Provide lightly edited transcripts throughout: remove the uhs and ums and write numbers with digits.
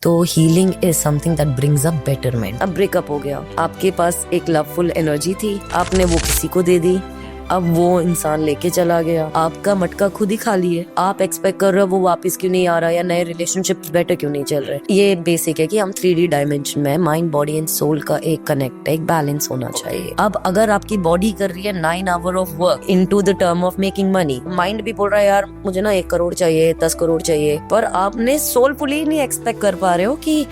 तो healing is something that brings a betterment. अब breakup हो गया, आपके पास एक लवफुल एनर्जी थी, आपने वो किसी को दे दी, अब वो इंसान लेके चला गया, आपका मटका खुद ही खाली है। आप एक्सपेक्ट कर रहे हो वो वापस क्यों नहीं आ रहा, या नए रिलेशनशिप्स बेटर क्यों नहीं चल रहे। ये बेसिक है कि हम 3D डायमेंशन में माइंड बॉडी एंड सोल का एक कनेक्ट, एक बैलेंस होना चाहिए। अब अगर आपकी बॉडी कर रही है 9 hour of work into the term of making money, mind भी बोल रहा है यार मुझे ना 1 करोड़ चाहिए, 10 करोड़ चाहिए, पर आपने सोलफुली नहीं एक्सपेक्ट कर पा रहे हो कि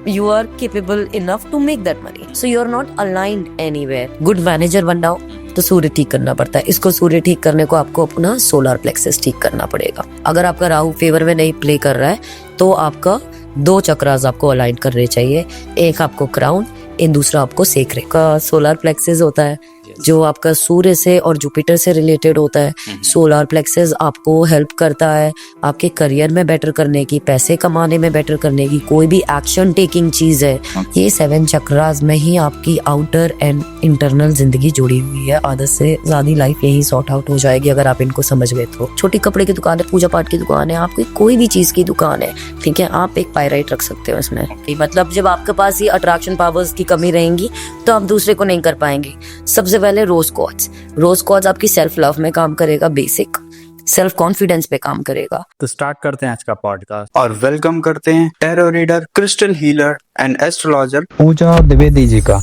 you are capable enough to make that money, so you are not aligned anywhere. Good manager बनना हो तो सूर्य ठीक करना पड़ता है। इसको सूर्य ठीक करने को आपको अपना सोलर प्लेक्सस ठीक करना पड़ेगा। अगर आपका राहु फेवर में नहीं प्ले कर रहा है तो आपका 2 चक्रास आपको अलाइन करने चाहिए। एक आपको क्राउन, एक दूसरा आपको सेक्रे का सोलर प्लेक्सस होता है जो आपका सूर्य से और जुपिटर से रिलेटेड होता है। सोलर प्लेक्सस आपको हेल्प करता है आपके करियर में बेटर करने की, पैसे कमाने में बेटर करने की, कोई भी एक्शन टेकिंग चीज है। ये 7 चक्रास में ही आपकी आउटर एंड इंटरनल जिंदगी जुड़ी हुई है। आधे से ज्यादा लाइफ यही सॉर्ट आउट हो जाएगी अगर आप इनको समझ गए तो। छोटी कपड़े की दुकान है, पूजा पाठ की दुकान है, आपकी कोई भी चीज की दुकान है, ठीक है, आप एक पायराइट रख सकते हो इसमें। मतलब जब आपके पास ये अट्रैक्शन पावर्स की कमी रहेंगी तो आप दूसरे को नहीं कर पाएंगे। सबसे पहले रोज क्वार्ट्ज आपकी सेल्फ लव में काम करेगा, बेसिक सेल्फ कॉन्फिडेंस पे काम करेगा। तो स्टार्ट करते हैं आज का पॉडकास्ट और वेलकम करते हैं tarot reader, crystal healer and astrologer Pooja Dwivedi ji का।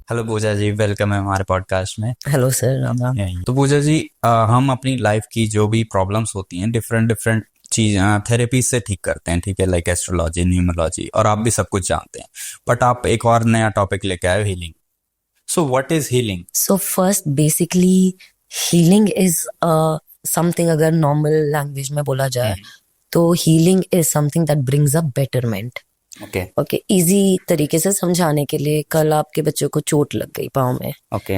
हेलो पूजा जी, वेलकम है हमारे पॉडकास्ट में। Hello sir, Ram Ram. तो पूजा जी, हम अपनी लाइफ की जो भी प्रॉब्लम्स होती हैं डिफरेंट चीज थेरेपी से ठीक करते हैं, ठीक है, लाइक एस्ट्रोलॉजी, न्यूमरोलॉजी, और आप भी सब कुछ जानते हैं। बट आप एक और नया टॉपिक लेके आए, healing. So what is healing? So first basically healing is something, अगर normal language में बोला जाए तो healing is something that brings a betterment. Okay, easy तरीके से समझाने के लिए, कल आपके बच्चों को चोट लग गई पाँव में,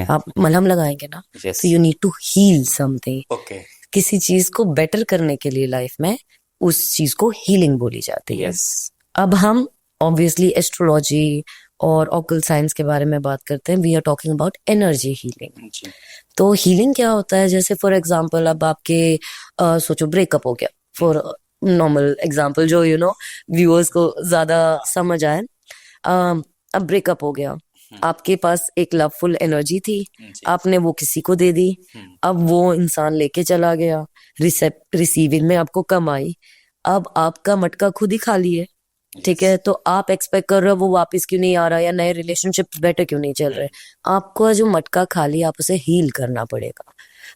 आप मलहम लगाएंगे ना, तो you need to heal something. किसी चीज को बेटर करने के लिए लाइफ में उस चीज को हीलिंग बोली जाती है। अब हम ऑब्वियसली एस्ट्रोलॉजी और ऑकल्ट साइंस के बारे में बात करते हैं। We are talking about energy healing. तो हीलिंग क्या होता है, जैसे फॉर एग्जांपल अब आपके सोचो ब्रेकअप हो गया, फॉर नॉर्मल एग्जांपल जो व्यूअर्स को ज्यादा समझ आए। अब ब्रेकअप हो गया, आपके पास एक लवफुल एनर्जी थी, आपने वो किसी को दे दी, अब वो इंसान लेके चला गया, रिसीविंग में आपको कम आई, अब आपका मटका खुद ही खाली है, ठीक है, तो आप एक्सपेक्ट कर रहे हो वो वापस क्यों नहीं आ रहा, या नए रिलेशनशिप्स बेटर क्यों नहीं चल रहे। आपको जो मटका खाली, आप उसे हील करना पड़ेगा।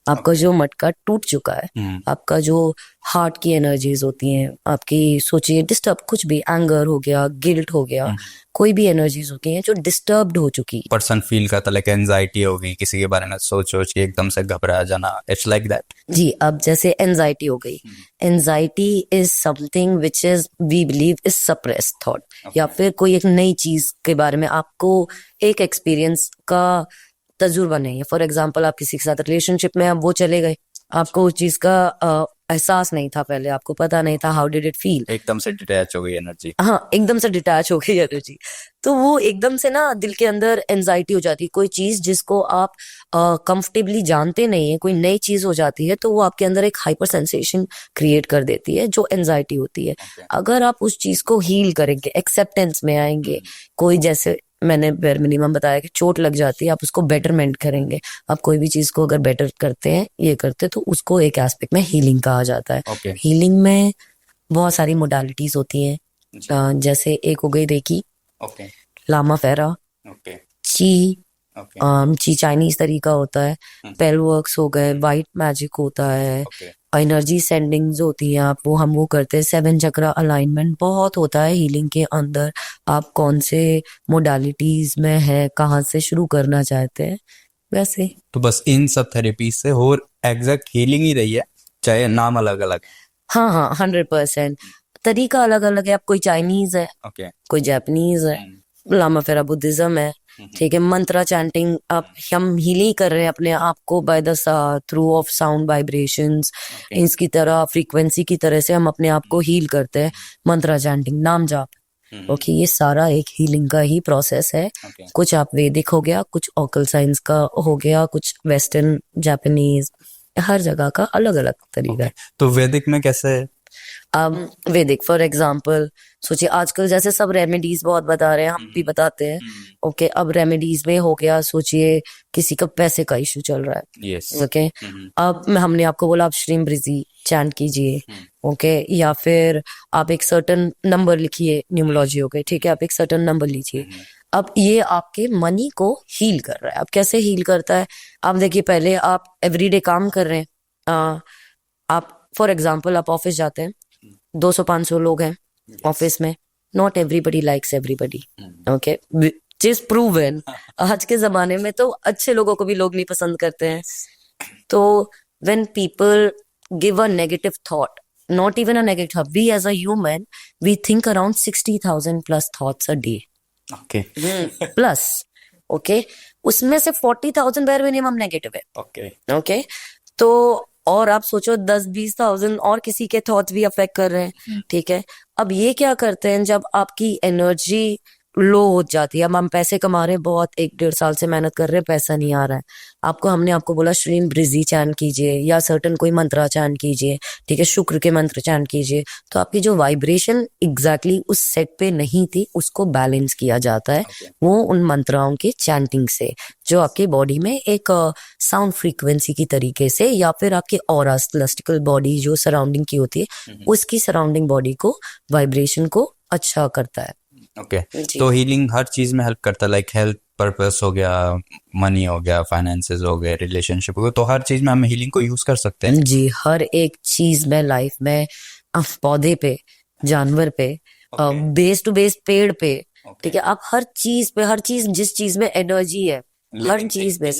आपका जो मटका टूट चुका है, आपका जो हार्ट की एनर्जीज होती हैं, आपकी सोचिए डिस्टर्ब, कुछ भी एंगर हो गया, गिल्ट हो गया, कोई भी एनर्जीज होती हैं जो डिस्टर्ब्ड हो चुकी, पर्सन फील करता, लाइक एंजाइटी हो गई, किसी के बारे में सोच के एकदम से घबरा जाना, इट्स लाइक दैट जी। अब जैसे एंजाइटी हो गई, anxiety is something which is we believe is suppressed thought, या फिर कोई एक नई चीज के बारे में आपको एक एक्सपीरियंस का तजुर्बा नहीं है। फॉर एग्जाम्पल आप किसी के साथ रिलेशनशिप में, अब वो चले गए, आपको उस चीज का एहसास नहीं था, पहले आपको पता नहीं था, हाउ डिड इट फील, एकदम से डिटैच हो गई एनर्जी। हाँ, एकदम से डिटैच हो गई एनर्जी, तो वो एकदम से ना दिल के अंदर एंजाइटी हो जाती है। कोई चीज जिसको आप कंफर्टेबली जानते नहीं है, कोई नई चीज हो जाती है, तो वो आपके अंदर एक हाइपर सेंसेशन क्रिएट कर देती है जो एंजाइटी होती है। अगर आप उस चीज को हील करेंगे, एक्सेप्टेंस में आएंगे, कोई जैसे मैंने बेर मिनिमम बताया कि चोट लग जाती है, आप उसको बेटरमेंट करेंगे। आप कोई भी चीज को अगर बेटर करते हैं, ये करते, तो उसको एक एस्पेक्ट में हीलिंग कहा जाता है। हीलिंग में बहुत सारी मोडालिटीज होती हैं, जैसे एक हो गई रेकी, लामा फेरा, ची, ची चाइनीज तरीका होता है, पेल वर्क्स हो गए, वाइट मैजिक होता है, एनर्जी सेंडिंग्स होती है, आप वो करते हैं। 7 चक्रा अलाइनमेंट बहुत होता है हीलिंग के अंदर। आप कौन से मोडालिटीज में है, कहाँ से शुरू करना चाहते हैं, वैसे तो बस इन सब थेरेपी से और एग्जैक्ट हीलिंग ही रही है, चाहे नाम अलग अलग। हाँ, 100% तरीका अलग अलग है। आप कोई चाइनीज है, कोई जापानीज है, लामा फेरा बुद्धिज्म है, ठीक है, मंत्रा चैंटिंग, आप हम हीलिंग कर रहे हैं अपने आप को by the through of sound vibrations, इसकी तरह फ्रीक्वेंसी की तरह से हम अपने आप को हील करते हैं। मंत्रा चैंटिंग, नाम जाप, ओके, ये सारा एक हीलिंग का ही प्रोसेस है। कुछ आप वैदिक हो गया, कुछ ऑकल्ट साइंस का हो गया, कुछ वेस्टर्न, जापानीज, हर जगह का अलग अलग तरीका है। तो वैदिक में कैसे अब वैदिक फॉर एग्जांपल सोचिए, आजकल जैसे सब रेमेडीज बहुत बता रहे हैं, हम भी बताते हैं। ओके, अब रेमेडीज में हो गया, सोचिए किसी का पैसे का इशू चल रहा है। यस। ओके, अब हमने आपको बोला आप श्रीम ब्रिजी चैंट कीजिए। ओके, या फिर आप एक सर्टन नंबर लिखिए, न्यूमरोलॉजी हो गई, ठीक है, आप एक सर्टन नंबर लीजिए। अब ये आपके मनी को हील कर रहा है। अब कैसे हील करता है? आप देखिए, पहले आप एवरीडे काम कर रहे हैं, आप फॉर एग्जांपल आप ऑफिस जाते हैं, 200-500 लोग हैं ऑफिस में, not everybody likes everybody. Okay, is proven. आज के जमाने में तो अच्छे लोगों को भी लोग नहीं पसंद करते हैं। तो when people give a negative thought, not even a negative, we as a human we think around 60,000 plus thoughts a day okay. Plus. Okay, उसमें से 40,000 बार मिनिमम नेगेटिव है। ओके। ओके, तो और आप सोचो 10-20,000 और किसी के थॉट्स भी अफेक्ट कर रहे हैं। ठीक है, अब ये क्या करते हैं, जब आपकी एनर्जी लो हो जाती है, अब हम पैसे कमा रहे हैं बहुत, 1-1.5 साल से मेहनत कर रहे हैं, पैसा नहीं आ रहा है, हमने आपको बोला श्रीम ब्रिजी चैन कीजिए या सर्टन कोई मंत्रा चैन कीजिए, ठीक है, शुक्र के मंत्र चैन कीजिए, तो आपकी जो वाइब्रेशन एग्जैक्टली उस सेट पे नहीं थी, उसको बैलेंस किया जाता है वो उन मंत्राओं के चैंटिंग से, जो आपके बॉडी में एक साउंड फ्रीक्वेंसी की तरीके से, या फिर आपके ऑरा सेलेस्टियल बॉडी जो सराउंडिंग की होती है, उसकी सराउंडिंग बॉडी को, वाइब्रेशन को अच्छा करता है। ओके, तो हीलिंग हर चीज में हेल्प करता है, लाइक हेल्थ पर्पस हो गया, मनी हो गया, फाइनेंसेस हो गए, रिलेशनशिप हो गया, तो हर चीज में हम हीलिंग को यूज कर सकते हैं जी, हर एक चीज में, लाइफ में, पौधे पे, जानवर पे, बेस टू बेस पेड़ पे, ठीक है, आप हर चीज पे, हर चीज जिस चीज में एनर्जी है, हर चीज में,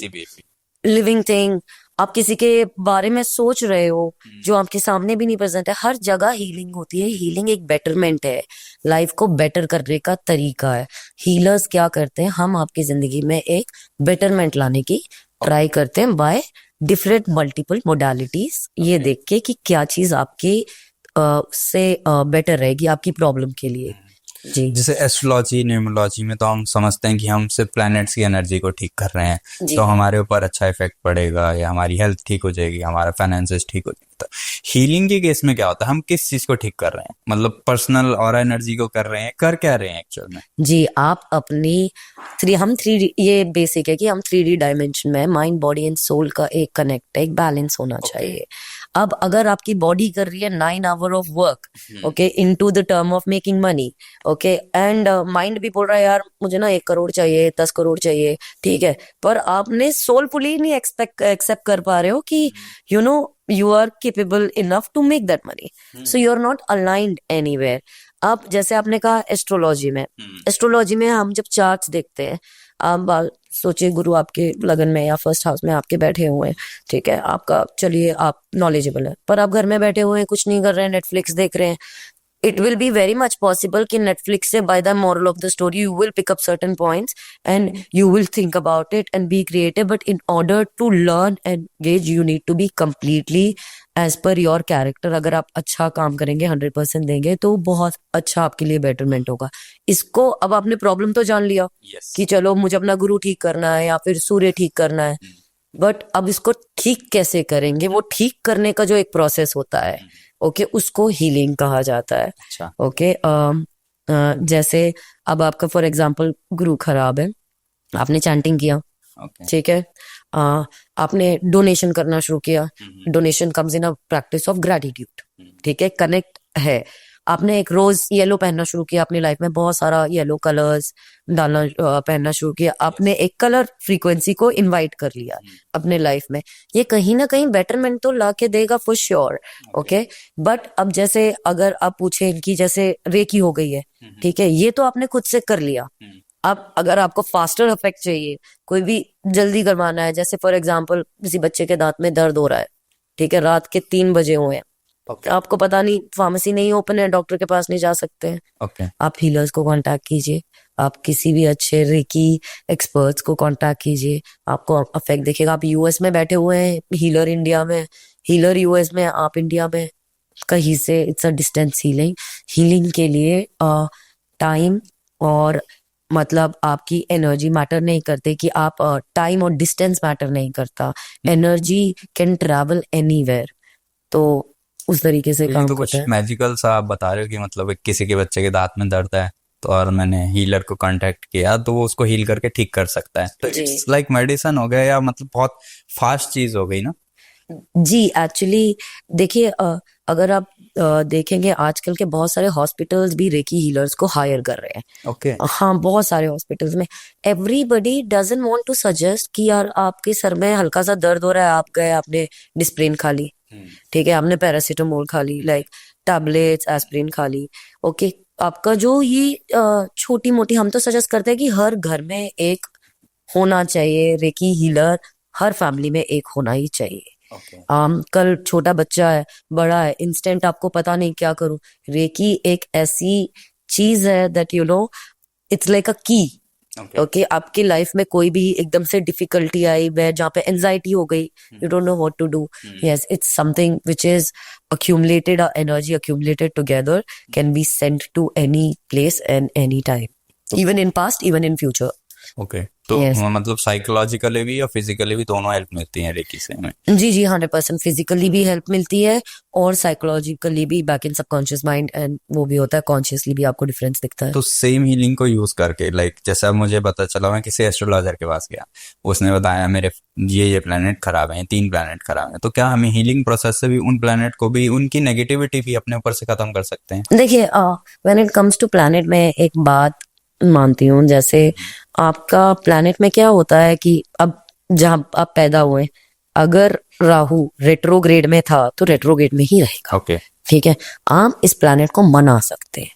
लिविंग थिंग, आप किसी के बारे में सोच रहे हो जो आपके सामने भी नहीं प्रेजेंट है, हर जगह हीलिंग होती है। हीलिंग एक बेटरमेंट है, लाइफ को बेटर करने का तरीका है। हीलर्स क्या करते हैं, हम आपकी जिंदगी में एक बेटरमेंट लाने की ट्राई करते हैं बाय डिफरेंट मल्टीपल मोडालिटीज, ये देख के कि क्या चीज आपके से बेटर रहेगी आपकी प्रॉब्लम के लिए। जी, जैसे एस्ट्रोलॉजी, न्यूमरोलॉजी में तो हम समझते हैं कि हम सिर्फ प्लैनेट्स की एनर्जी को ठीक कर रहे हैं, तो हमारे ऊपर अच्छा इफेक्ट पड़ेगा, या हमारी हेल्थ ठीक हो जाएगी, हमारा फाइनेंसेस ठीक हो जाएगा। हीलिंग के केस में क्या होता है, हम किस चीज को ठीक कर रहे हैं, मतलब पर्सनल और एनर्जी को कर रहे हैं, कर क्या रहे हैं एक्चुअल में? जी, आप अपनी हम 3D, ये बेसिक है कि हम 3D डायमेंशन में, माइंड बॉडी एंड सोल का एक कनेक्ट है, एक बैलेंस होना चाहिए। अब अगर आपकी बॉडी कर रही है 9 hour of work, okay, into the term of making money, okay, and mind भी बोल रहा है यार मुझे ना 1 करोड़ चाहिए, 10 करोड़ चाहिए, ठीक है, पर आपने सोलफुली नहीं एक्सेप्ट कर पा रहे हो कि you know you are capable enough to make that money, so you are not aligned anywhere। अब जैसे आपने कहा एस्ट्रोलॉजी में हम जब चार्ट्स देखते हैं, आप सोचिए गुरु आपके लगन में या फर्स्ट हाउस में आपके बैठे हुए हैं, ठीक है, आपका, चलिए आप नॉलेजेबल है, पर आप घर में बैठे हुए हैं, कुछ नहीं कर रहे हैं, नेटफ्लिक्स देख रहे हैं, it will be very much possible कि Netflix से by the moral of the story you will pick up certain points and you will think about it and be creative, but in order to learn and engage you need to be completely as per your character। अगर आप अच्छा काम करेंगे, 100% देंगे, तो बहुत अच्छा आपके लिए बेटरमेंट होगा। इसको, अब आपने प्रॉब्लम तो जान लिया कि चलो मुझे अपना गुरु ठीक करना है या फिर सूर्य ठीक करना है, बट अब इसको ठीक कैसे करेंगे, वो ठीक करने का जो एक प्रोसेस होता है, ओके, उसको हीलिंग कहा जाता है। अच्छा। ओके, जैसे अब आपका फॉर एग्जांपल गुरु खराब है, आपने चैंटिंग किया, ठीक है, आपने डोनेशन करना शुरू किया, donation comes in a practice of gratitude, ठीक है, कनेक्ट है, आपने एक रोज येलो पहनना शुरू किया, अपनी लाइफ में बहुत सारा येलो कलर्स डालना पहनना शुरू किया, आपने एक कलर फ्रीक्वेंसी को इनवाइट कर लिया अपने लाइफ में, ये कहीं ना कहीं बेटरमेंट तो ला के देगा फॉर श्योर। ओके, बट अब जैसे अगर आप पूछे इनकी, जैसे रेकी हो गई है, ठीक है, ये तो आपने खुद से कर लिया। अब अगर आपको फास्टर इफेक्ट चाहिए, कोई भी जल्दी करवाना है, जैसे फॉर एग्जाम्पल किसी बच्चे के दांत में दर्द हो रहा है, ठीक है, रात के 3 बजे हुए हैं, आपको पता नहीं, फार्मेसी नहीं ओपन है, डॉक्टर के पास नहीं जा सकते हैं, आप हीलर्स को कांटेक्ट कीजिए, आप किसी भी अच्छे रेकी एक्सपर्ट्स को कांटेक्ट कीजिए, आपको इफेक्ट दिखेगा। आप यूएस में बैठे हुए हैं, हीलर इंडिया में, हीलर यूएस में, आप इंडिया में, कहीं से, इट्स अ डिस्टेंस हीलिंग के लिए टाइम और मतलब आपकी एनर्जी मैटर नहीं करते, कि आप टाइम और डिस्टेंस मैटर नहीं करता, एनर्जी कैन ट्रैवल एनीवेयर। तो उस तरीके से ये काम तो करता कुछ है। मैजिकल सा आप बता रहे हो कि मतलब एक किसी के बच्चे के दांत में दर्द है तो और मैंने हीलर को कांटेक्ट किया तो वो उसको हील करके ठीक कर सकता है, तो जी इट्स लाइक मेडिसिन हो गया या मतलब बहुत फास्ट चीज हो गई ना। जी एक्चुअली देखिए, अगर आप देखेंगे आजकल के बहुत सारे हॉस्पिटल्स भी रेकी हीलर्स को हायर कर रहे हैं। ओके। हाँ, बहुत सारे हॉस्पिटल्स में everybody doesn't want to suggest कि यार आपके सर में हल्का सा दर्द हो रहा है, आप गए आपने डिस्प्रिन खा ली, ठीक है, आपने पैरासीटामोल खा ली, लाइक टैबलेट्स एस्पिरिन खा ली, ओके। आपका जो ये छोटी मोटी, हम तो सजेस्ट करते हैं कि हर घर में एक होना चाहिए रेकी हीलर, हर फैमिली में एक होना ही चाहिए। ओके। कल छोटा बच्चा है, बड़ा है, इंस्टेंट आपको पता नहीं क्या करूं, रेकी एक ऐसी चीज है that you know it's like अ की। ओके। ओके, आपकी लाइफ में कोई भी एकदम से डिफिकल्टी आई है, जहाँ पे एंजाइटी हो गई, you don't know what to do, yes it's something which is accumulated, or energy accumulated together can be sent to any place and any time, even in past, even in future. Okay, तो Yes. मतलब psychologically भी और physically भी दोनों help मिलती है recce से हमें। जी जी 100% फिजिकली भी हेल्प मिलती है और साइकोलॉजिकली भी, back in subconscious mind, and वो भी होता है कॉन्शियसली भी आपको डिफरेंस दिखता है। तो सेम हीलिंग को यूज करके लाइक जैसे अब मुझे पता चला, मैं किसी एस्ट्रोलॉजर के पास गया, उसने बताया मेरे ये प्लेनेट खराब है, 3 प्लेनेट खराब है, तो क्या हमें हीलिंग प्रोसेस से भी उन प्लेनेट को भी, उनकी नेगेटिविटी भी अपने ऊपर से खत्म कर सकते हैं? देखिए, when it comes to planet, में एक बात मानती हूँ, जैसे आपका प्लैनेट में क्या होता है कि अब जहाँ आप पैदा हुए, अगर राहु रेट्रोग्रेड में था तो रेट्रोग्रेड में ही रहेगा, ओके। ठीक है। आप इस प्लैनेट को मना सकते हैं,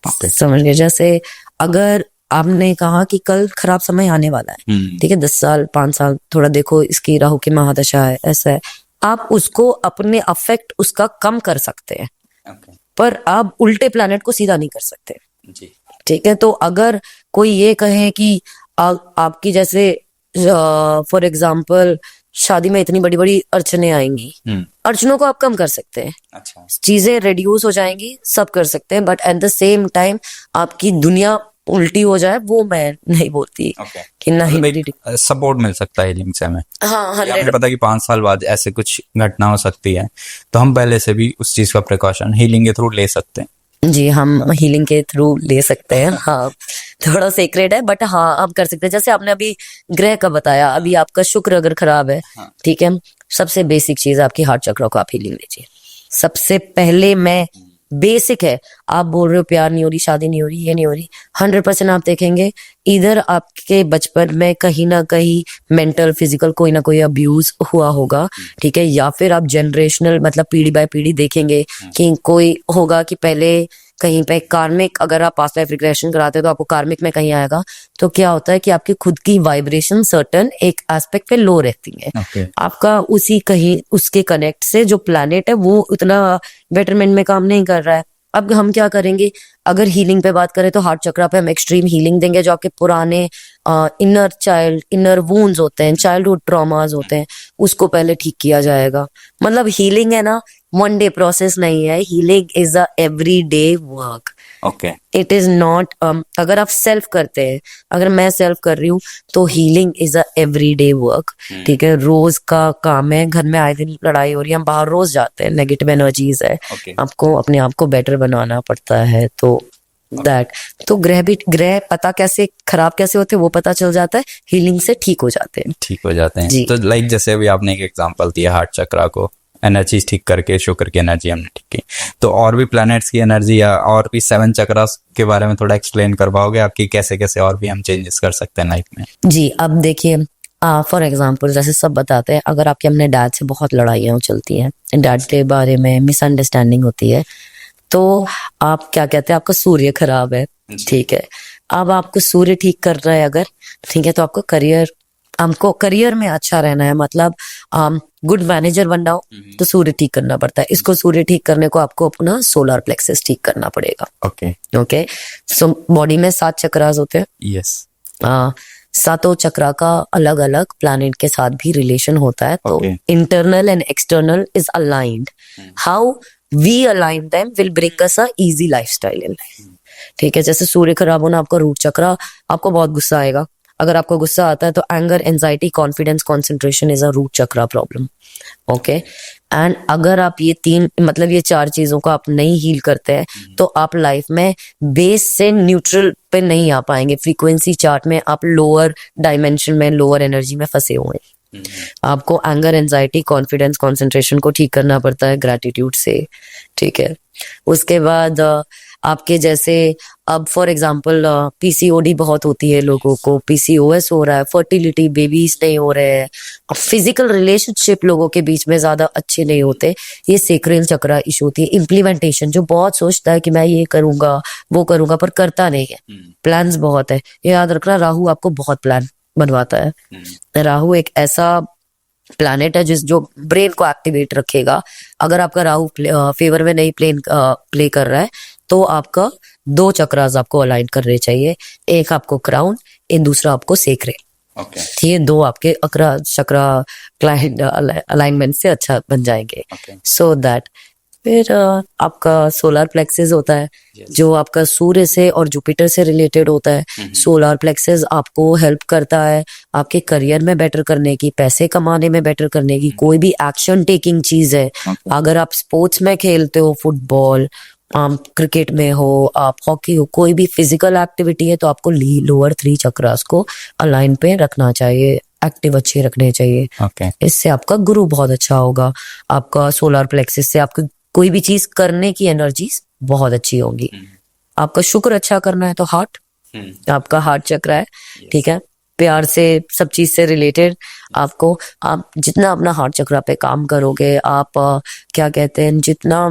ओके। समझ गए। जैसे अगर आपने कहा कि कल खराब समय आने वाला है, ठीक है, 10 साल 5 साल, थोड़ा देखो इसकी राहु की महादशा है, ऐसा है, आप उसको अपने अफेक्ट उसका कम कर सकते हैं, ओके। पर आप उल्टे प्लैनेट को सीधा नहीं कर सकते, जी। ठीक है। तो अगर कोई ये कहे कि आपकी जैसे फॉर एग्जाम्पल शादी में इतनी बड़ी बड़ी अड़चने आएंगी, अड़चनों को आप कम कर सकते हैं, अच्छा। चीजें रिड्यूस हो जाएंगी, सब कर सकते हैं, but at the same time आपकी दुनिया उल्टी हो जाए, वो मैं नहीं बोलती ओके। कि नहीं। सपोर्ट मिल सकता है हीलिंग से हमें। हाँ, हमें 100। पता है कि 5 साल बाद ऐसे कुछ घटना हो सकती है, तो हम पहले से भी उस चीज का प्रिकॉशन हीलिंग के थ्रू ले सकते हैं। जी, हम हीलिंग के थ्रू ले सकते हैं, हाँ, थोड़ा सीक्रेट है, बट हाँ आप कर सकते हैं। जैसे आपने अभी ग्रह का बताया, अभी आपका शुक्र अगर खराब है, ठीक है, सबसे बेसिक चीज आपकी हार्ट चक्र को आप हीलिंग लीजिए, सबसे पहले। मैं बेसिक है, आप बोल रहे हो प्यार नहीं हो रही, शादी नहीं हो रही, ये नहीं हो रही, 100% आप देखेंगे इधर आपके बचपन में कहीं ना कहीं मेंटल फिजिकल कोई ना कोई अब्यूज हुआ होगा, ठीक है, या फिर आप जनरेशनल मतलब पीढ़ी बाय पीढ़ी देखेंगे कि कोई होगा कि पहले कहीं पे कार्मिक, अगर आप पास्ट लाइफ रिग्रेशन कराते हो तो आपको कार्मिक में कहीं आएगा, तो क्या होता है कि आपकी खुद की वाइब्रेशन सर्टन एक एस्पेक्ट पे लो रहती है, ओके। आपका उसी कहीं उसके कनेक्ट से जो प्लैनेट है वो उतना बेटरमेंट में काम नहीं कर रहा है। अब हम क्या करेंगे, अगर हीलिंग पे बात करें तो हार्ट चक्रा पे हम एक्सट्रीम हीलिंग देंगे, जो आपके पुराने इनर वुंड्स होते हैं, चाइल्डहुड ट्रॉमास होते हैं, उसको पहले ठीक किया जाएगा। मतलब हीलिंग है ना, 1 डे प्रोसेस नहीं है, healing is a everyday work. Okay. It is not, अगर आप सेल्फ करते हैं, अगर मैं सेल्फ कर रही हूँ, तो healing is a everyday work, ठीक है, रोज का काम है। घर में आए दिन लड़ाई हो रही है, हम बाहर रोज जाते हैं, नेगेटिव एनर्जीज है, Okay. आपको अपने आप को बेटर बनाना पड़ता है, तो दैट, तो ग्रह पता कैसे खराब कैसे होते हैं वो पता चल जाता है, हीलिंग से ठीक हो जाते हैं। ठीक हो जाते हैं। जी। तो लाइक जैसे अभी आपने एक एग्जांपल दिया हार्ट चक्रा को, एनर्जी ठीक करके शुक्र की एनर्जी हमने ठीक की, तो और भी प्लैनेट्स की एनर्जी या और भी 7 चक्रास के बारे में थोड़ा एक्सप्लेन कर पाओगे आपकी, कैसे कैसे और भी हम चेंजेस कर सकते हैं लाइफ में? जी, अब देखिए, फॉर एग्जाम्पल जैसे सब बताते हैं, अगर आपके अपने डैड से बहुत लड़ाइयाँ चलती हैं, डैड के बारे में मिसअंडरस्टैंडिंग होती है, तो आप क्या कहते हैं, आपका सूर्य खराब है, ठीक है, अब आपको सूर्य ठीक कर रहा है अगर, ठीक है, तो हमको करियर में अच्छा रहना है, मतलब गुड मैनेजर बनना हो तो सूर्य ठीक करना पड़ता है। इसको सूर्य ठीक करने को आपको अपना सोलर प्लेक्सस ठीक करना पड़ेगा। ओके। ओके, सो बॉडी में 7 चक्रास होते हैं, यस। सातों चक्रा का अलग अलग प्लैनेट के साथ भी रिलेशन होता है, तो Okay. Internal and external is aligned, how we align them will bring us a easy lifestyle in life, ठीक है। जैसे सूर्य खराब होना, आपका रूट चक्रा, आपको बहुत गुस्सा आएगा, अगर आपको गुस्सा आता है तो anger, anxiety, confidence, concentration is a root chakra problem. Okay, and अगर आप ये तीन मतलब ये चार चीजों को आप नहीं हील करते हैं तो आप लाइफ में बेस से न्यूट्रल पे नहीं आ पाएंगे। फ्रीक्वेंसी चार्ट में आप लोअर डायमेंशन में, लोअर एनर्जी में फंसे हुए हैं। आपको एंगर, एंजाइटी, कॉन्फिडेंस, कॉन्सेंट्रेशन को ठीक करना पड़ता है ग्रैटिट्यूड से, ठीक है। उसके बाद आपके जैसे अब फॉर एग्जांपल पीसीओडी बहुत होती है लोगों को, पीसीओएस हो रहा है, फर्टिलिटी, बेबीज नहीं हो रहे हैं, फिजिकल रिलेशनशिप लोगों के बीच में ज्यादा अच्छे नहीं होते, ये सेक्रेल चक्रा इशू होती है। इम्प्लीमेंटेशन, जो बहुत सोचता है कि मैं ये करूंगा वो करूंगा पर करता नहीं है, प्लान्स बहुत है। ये याद रखना, राहु आपको बहुत प्लान बनवाता है। राहु एक ऐसा प्लैनेट है जो ब्रेन को एक्टिवेट रखेगा। अगर आपका राहु फेवर में नहीं प्ले कर रहा है तो आपका दो चक्रास आपको अलाइन करने चाहिए, एक आपको क्राउन, एक दूसरा आपको सेक्रे। ये दो आपके चक्रा क्लाइंट अलाइनमेंट से अच्छा बन जाएंगे। सो दैट फिर आपका सोलर प्लेक्सिस होता है जो आपका सूर्य से और जुपिटर से रिलेटेड होता है। सोलर प्लेक्सिस आपको हेल्प करता है आपके करियर में बेटर करने की, पैसे कमाने में बेटर करने की, कोई भी एक्शन टेकिंग चीज है। अगर आप स्पोर्ट्स में खेलते हो, फुटबॉल, क्रिकेट में हो, आप हॉकी हो, कोई भी फिजिकल एक्टिविटी है तो आपको लोअर 3 चक्रास को अलाइन पे रखना चाहिए, एक्टिव अच्छे रखने चाहिए। इससे आपका गुरु बहुत अच्छा होगा। आपका सोलर प्लेक्सिस से आपकी कोई भी चीज करने की एनर्जीज बहुत अच्छी होंगी। आपका शुक्र अच्छा करना है तो हार्ट, आपका हार्ट चक्र है, ठीक है, प्यार से, सब चीज से रिलेटेड। आपको आप जितना अपना हार्ट चक्र पे काम करोगे, आप क्या कहते हैं, जितना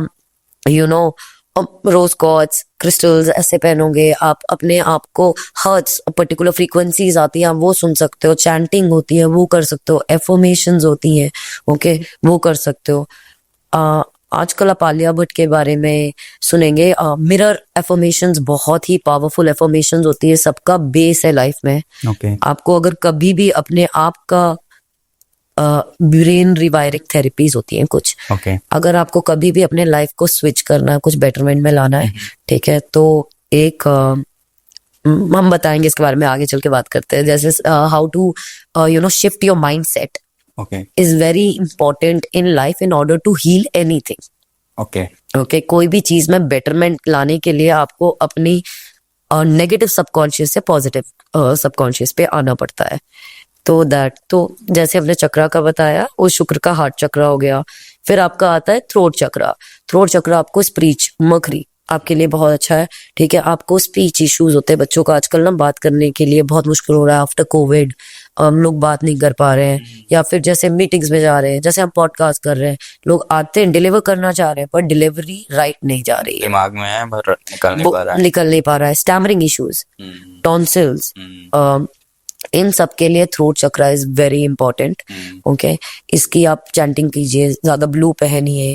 रोज कॉर्ड्स, क्रिस्टल्स ऐसे पहनोगे, आप अपने आप को हर्ट्स, पर्टिकुलर फ्रीक्वेंसीज आती हैं आप वो सुन सकते हो, चैंटिंग होती है वो कर सकते हो, एफर्मेशंस होती हैं, ओके, वो कर सकते हो। आजकल आप आलिया भट्ट के बारे में सुनेंगे, मिरर एफर्मेशंस बहुत ही पावरफुल एफर्मेशंस होती है, सबका बेस है लाइफ में। आपको अगर कभी भी अपने आप का ब्रेन रिवायरिंग थेरेपीज होती हैं कुछ, अगर आपको कभी भी अपने लाइफ को स्विच करना है, कुछ बेटरमेंट में लाना है, ठीक है, तो एक हम बताएंगे इसके बारे में, आगे चल के बात करते हैं। जैसे how to shift your mind set is very important in life in order to heal anything. Okay, कोई भी चीज में बेटरमेंट लाने के लिए आपको अपनी नेगेटिव सबकॉन्शियस से पॉजिटिव सबकॉन्शियस पे आना पड़ता है। तो जैसे हमने चक्रा का बताया, वो शुक्र का हार्ट चक्रा हो गया। फिर आपका आता है थ्रोट चक्रा। थ्रोट चक्रा आपको स्पीच, मर्करी आपके लिए बहुत अच्छा है, ठीक है। आपको स्पीच इश्यूज होते हैं बच्चों का आजकल ना, बात करने के लिए बहुत मुश्किल हो रहा है आफ्टर कोविड, हम लोग बात नहीं कर पा रहे हैं, या फिर जैसे मीटिंग्स में जा रहे हैं, जैसे हम पॉडकास्ट कर रहे हैं, लोग आते हैं डिलीवर करना चाह रहे हैं पर डिलीवरी राइट नहीं जा रही है, दिमाग में है पर निकल नहीं पा रहा है। स्टैमरिंग इश्यूज, टॉन्सिल्स, इन सब के लिए throat chakra is very important. Okay, इसकी आप चैंटिंग कीजिए, ज्यादा ब्लू पहनिए।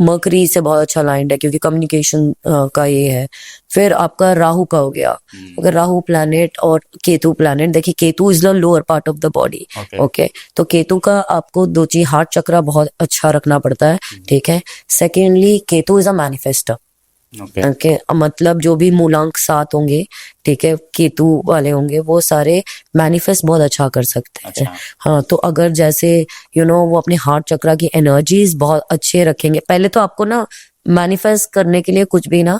मर्करी से बहुत अच्छा लाइंड है क्योंकि कम्युनिकेशन का ये है। फिर आपका राहु का हो गया। अगर राहु प्लैनेट और केतु प्लैनेट, देखिए Ketu is the lower part of the body, okay, तो केतु का आपको दो चीज, हार्ट चक्रा बहुत अच्छा रखना पड़ता है, ठीक है। Secondly Ketu is a manifester, okay, मतलब जो भी मूलांक 7 होंगे, ठीक है, केतु वाले होंगे, वो सारे मैनिफेस्ट बहुत अच्छा कर सकते हैं। हाँ, तो अगर जैसे वो अपने हार्ट चक्रा की एनर्जीज बहुत अच्छे रखेंगे। पहले तो आपको ना मैनिफेस्ट करने के लिए कुछ भी ना,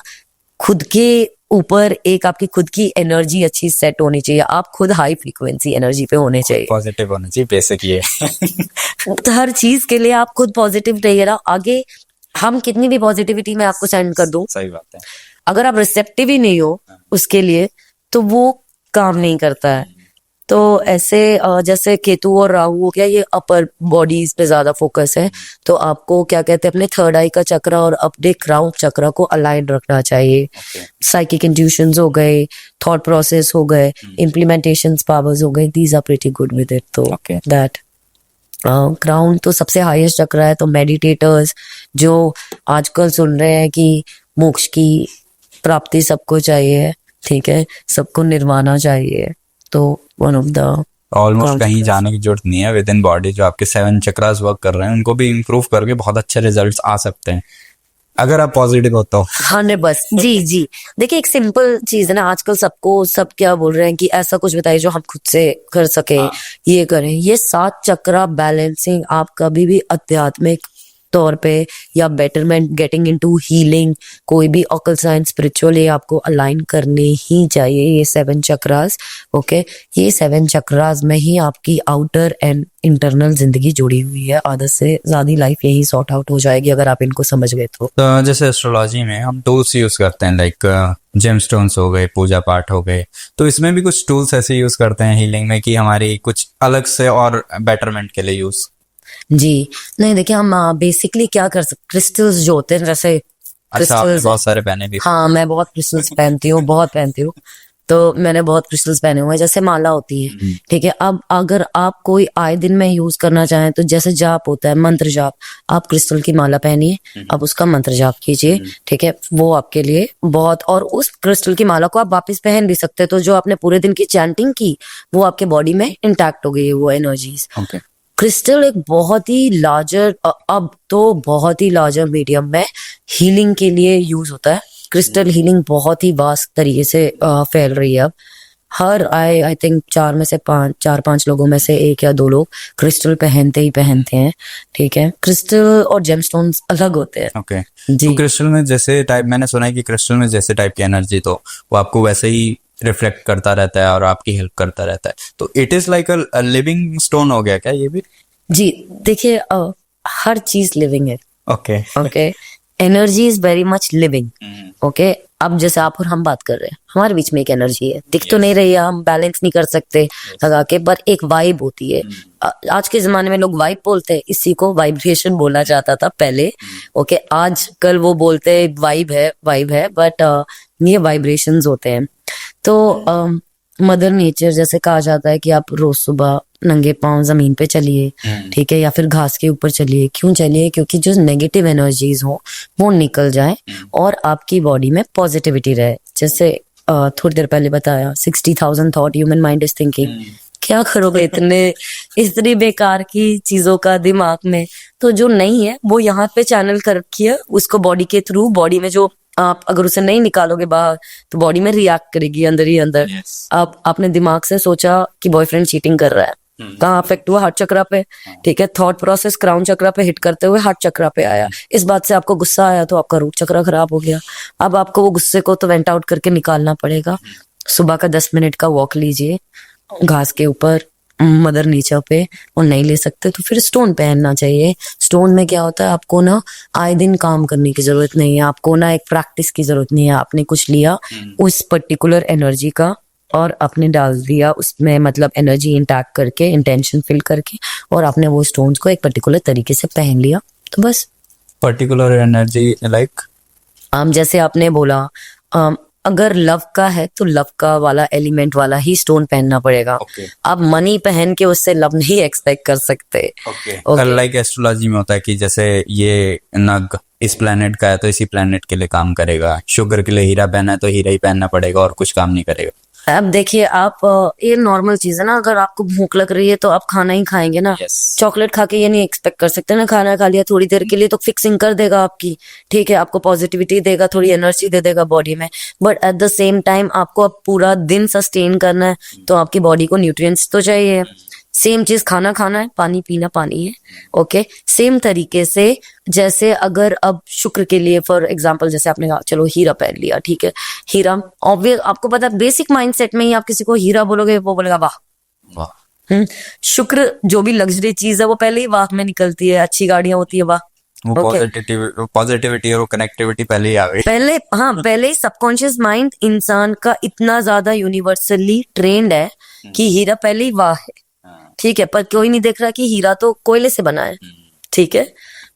खुद के ऊपर एक आपकी खुद की एनर्जी अच्छी सेट होनी चाहिए। आप खुद हाई फ्रीक्वेंसी एनर्जी पे होने चाहिए, पॉजिटिव होना चाहिए, बेसिक ये हर चीज के लिए आप खुद पॉजिटिव रहिए ना। आगे हम कितनी भी पॉजिटिविटी में आपको सेंड कर दूं, सही बात है, अगर आप रिसेप्टिव ही नहीं हो उसके लिए तो वो काम नहीं करता है। तो ऐसे जैसे केतु और राहु हो गया, ये अपर बॉडीज पे ज्यादा फोकस है, तो आपको क्या कहते हैं, अपने थर्ड आई का चक्र और अपने क्राउन चक्र को अलाइन रखना चाहिए। साइकिक इंट्यूशंस हो गए, थॉट प्रोसेस हो गए, इम्प्लीमेंटेशन पावर्स हो गए, these are pretty good with it. तो दैट क्राउन तो सबसे हाईएस्ट चक्र है। तो मेडिटेटर्स जो आजकल सुन रहे हैं कि मोक्ष की प्राप्ति सबको चाहिए, ठीक है, सबको निर्वाणा चाहिए, तो वन ऑफ द ऑलमोस्ट कहीं जाने की जरूरत नहीं है, विद इन बॉडी जो आपके 7 चक्रास वर्क कर रहे हैं उनको भी इम्प्रूव करके बहुत अच्छे रिजल्ट्स आ सकते हैं। अगर आप पॉजिटिव हो तो। 100%। जी जी। देखिए एक सिंपल चीज है ना, आजकल सबको सब क्या बोल रहे हैं कि ऐसा कुछ बताइए जो हम खुद से कर सके, ये करें। ये 7 चक्रा बैलेंसिंग आप कभी भी आध्यात्मिक तौर पे या बेटरमेंट, गेटिंग इनटू हीलिंग, कोई भी ऑकल साइंस, स्पिरिचुअल, ये आपको अलाइन करने ही चाहिए ये 7 चक्रास। ओके, ये 7 चक्रास में ही आपकी आउटर एंड इंटरनल जिंदगी जुड़ी हुई है। आधा से ज्यादा लाइफ यही सॉर्ट आउट हो जाएगी अगर आप इनको समझ गए तो जैसे एस्ट्रोलॉजी में हम टूल्स यूज करते हैं, लाइक जेमस्टोन्स हो गए, पूजा पाठ हो गए, तो इसमें भी कुछ टूल्स ऐसे यूज करते हैं हीलिंग में कि हमारी कुछ अलग से और बेटरमेंट के लिए यूज। जी नहीं, देखिए हम बेसिकली क्या कर सकते, क्रिस्टल्स जो होते हैं, जैसे अच्छा, आपने क्रिस्टल्स। बहुत सारे पहने भी। हाँ, मैं बहुत क्रिस्टल्स पहनती हूँ, बहुत पहनती हूँ। तो मैंने बहुत क्रिस्टल्स पहने हुए हैं, जैसे माला होती है, ठीक है। अब अगर आप कोई आए दिन में यूज करना चाहें तो जैसे जाप होता है, मंत्र जाप, आप क्रिस्टल की माला पहनिए, अब उसका मंत्र जाप कीजिए, ठीक है। वो आपके लिए बहुत, और उस क्रिस्टल की माला को आप वापस पहन भी सकते हैं, तो जो आपने पूरे दिन की चैंटिंग की वो आपके बॉडी में इंटैक्ट हो गई है, वो एनर्जीज। ओके। क्रिस्टल एक बहुत ही लार्जर, अब तो बहुत ही लार्जर मीडियम में हीलिंग के लिए यूज होता है। क्रिस्टल हीलिंग बहुत ही वास्ट तरीके से फैल रही है अब। हर आई थिंक 4 लोगों में से 1 या 2 लोग क्रिस्टल पहनते ही पहनते हैं, ठीक है। क्रिस्टल और जेमस्टोन्स अलग होते हैं। ओके। जी। तो क्रिस्टल में जैसे टाइप, मैंने सुना है कि क्रिस्टल में जैसे टाइप की एनर्जी, तो वो आपको वैसे ही रिफ्लेक्ट करता रहता है और आपकी हेल्प करता रहता है, तो it is like a living stone हो गया क्या ये भी? जी देखिए, हर चीज लिविंग है। Okay. Okay, energy is very much living. Okay, अब जैसे आप और हम बात कर रहे हैं, हमारे बीच में एक एनर्जी है, दिख तो नहीं रही है, हम बैलेंस नहीं कर सकते लगा के, पर एक वाइब होती है। आज के जमाने में लोग वाइब बोलते हैं, इसी को वाइब्रेशन बोला जाता था पहले। ओके, आज कल वो बोलते हैं वाइब है, बट ये वाइब्रेशंस होते हैं। तो मदर नेचर, जैसे कहा जाता है कि आप रोज सुबह नंगे पांव जमीन पे चलिए, ठीक है, या फिर घास के ऊपर चलिए। क्यों चलिए? क्योंकि जो नेगेटिव एनर्जीज हो वो निकल जाए और आपकी बॉडी में पॉजिटिविटी रहे। जैसे थोड़ी देर पहले बताया, 60,000 thought human mind is thinking. क्या करोगे इतनी बेकार की चीजों का दिमाग में? तो जो नहीं है वो यहाँ पे चैनल कर रखी है, उसको बॉडी के थ्रू, बॉडी में जो आप अगर उसे नहीं निकालोगे बाहर तो बॉडी में रिएक्ट करेगी अंदर ही अंदर। आप अपने दिमाग से सोचा कि बॉयफ्रेंड चीटिंग कर रहा है, कहाँ अफेक्ट हुआ? हार्ट चक्रा पे, ठीक है। थॉट प्रोसेस क्राउन चक्रा पे हिट करते हुए हार्ट चक्रा पे आया। इस बात से आपको गुस्सा आया तो आपका रूट चक्रा खराब हो गया। अब आपको वो गुस्से को तो वेंट आउट करके निकालना पड़ेगा। सुबह का 10 मिनट का वॉक लीजिए घास के ऊपर, मदर नेचर पे, और नहीं ले सकते तो फिर स्टोन पहनना चाहिए। स्टोन में क्या होता है, आपको ना आए दिन काम करने की जरूरत नहीं है, आपको ना एक प्रैक्टिस की जरूरत नहीं है। आपने कुछ लिया उस पर्टिकुलर एनर्जी का और आपने डाल दिया उसमें, मतलब एनर्जी इंटैक्ट करके, इंटेंशन फिल करके, और आपने वो स्टोन्स को एक पर्टिकुलर तरीके से पहन लिया, तो बस। पर्टिकुलर एनर्जी लाइक जैसे आपने बोला, अगर लव का है तो लव का वाला एलिमेंट वाला ही स्टोन पहनना पड़ेगा। Okay. आप मनी पहन के उससे लव नहीं एक्सपेक्ट कर सकते। Okay. लाइक एस्ट्रोलॉजी में होता है कि जैसे ये नग इस प्लेनेट का है तो इसी प्लेनेट के लिए काम करेगा, शुगर के लिए हीरा पहना है तो हीरा ही पहनना पड़ेगा और कुछ काम नहीं करेगा। अब देखिए आप, ये नॉर्मल चीज है ना, अगर आपको भूख लग रही है तो आप खाना ही खाएंगे ना। Yes. चॉकलेट खा के ये नहीं एक्सपेक्ट कर सकते ना, खाना खा लिया थोड़ी देर के लिए तो फिक्सिंग कर देगा आपकी, ठीक है, आपको पॉजिटिविटी देगा, थोड़ी एनर्जी दे देगा बॉडी में, but at the same time आपको अब पूरा दिन सस्टेन करना है तो आपकी बॉडी को न्यूट्रिएंट्स तो चाहिए। सेम चीज खाना खाना है, पानी पीना पानी है। ओके, सेम तरीके से जैसे अगर अब शुक्र के लिए फॉर एग्जांपल, जैसे आपने कहा चलो हीरा पहन लिया, ठीक है, हीरा ऑब्वियस, आपको पता है बेसिक माइंडसेट में ही आप किसी को हीरा बोलोगे वो बोलेगा वाह। शुक्र जो भी लग्जरी चीज है वो पहले ही वाह में निकलती है, अच्छी गाड़ियां होती है वाह, वो पॉजिटिविटी और वो कनेक्टिविटी पहले ही आ गई। पहले ही सबकॉन्शियस माइंड इंसान का इतना ज्यादा यूनिवर्सली ट्रेंड है कि हीरा पहले ही वाह है, ठीक है। पर कोई नहीं देख रहा कि हीरा तो कोयले से बना है, ठीक है,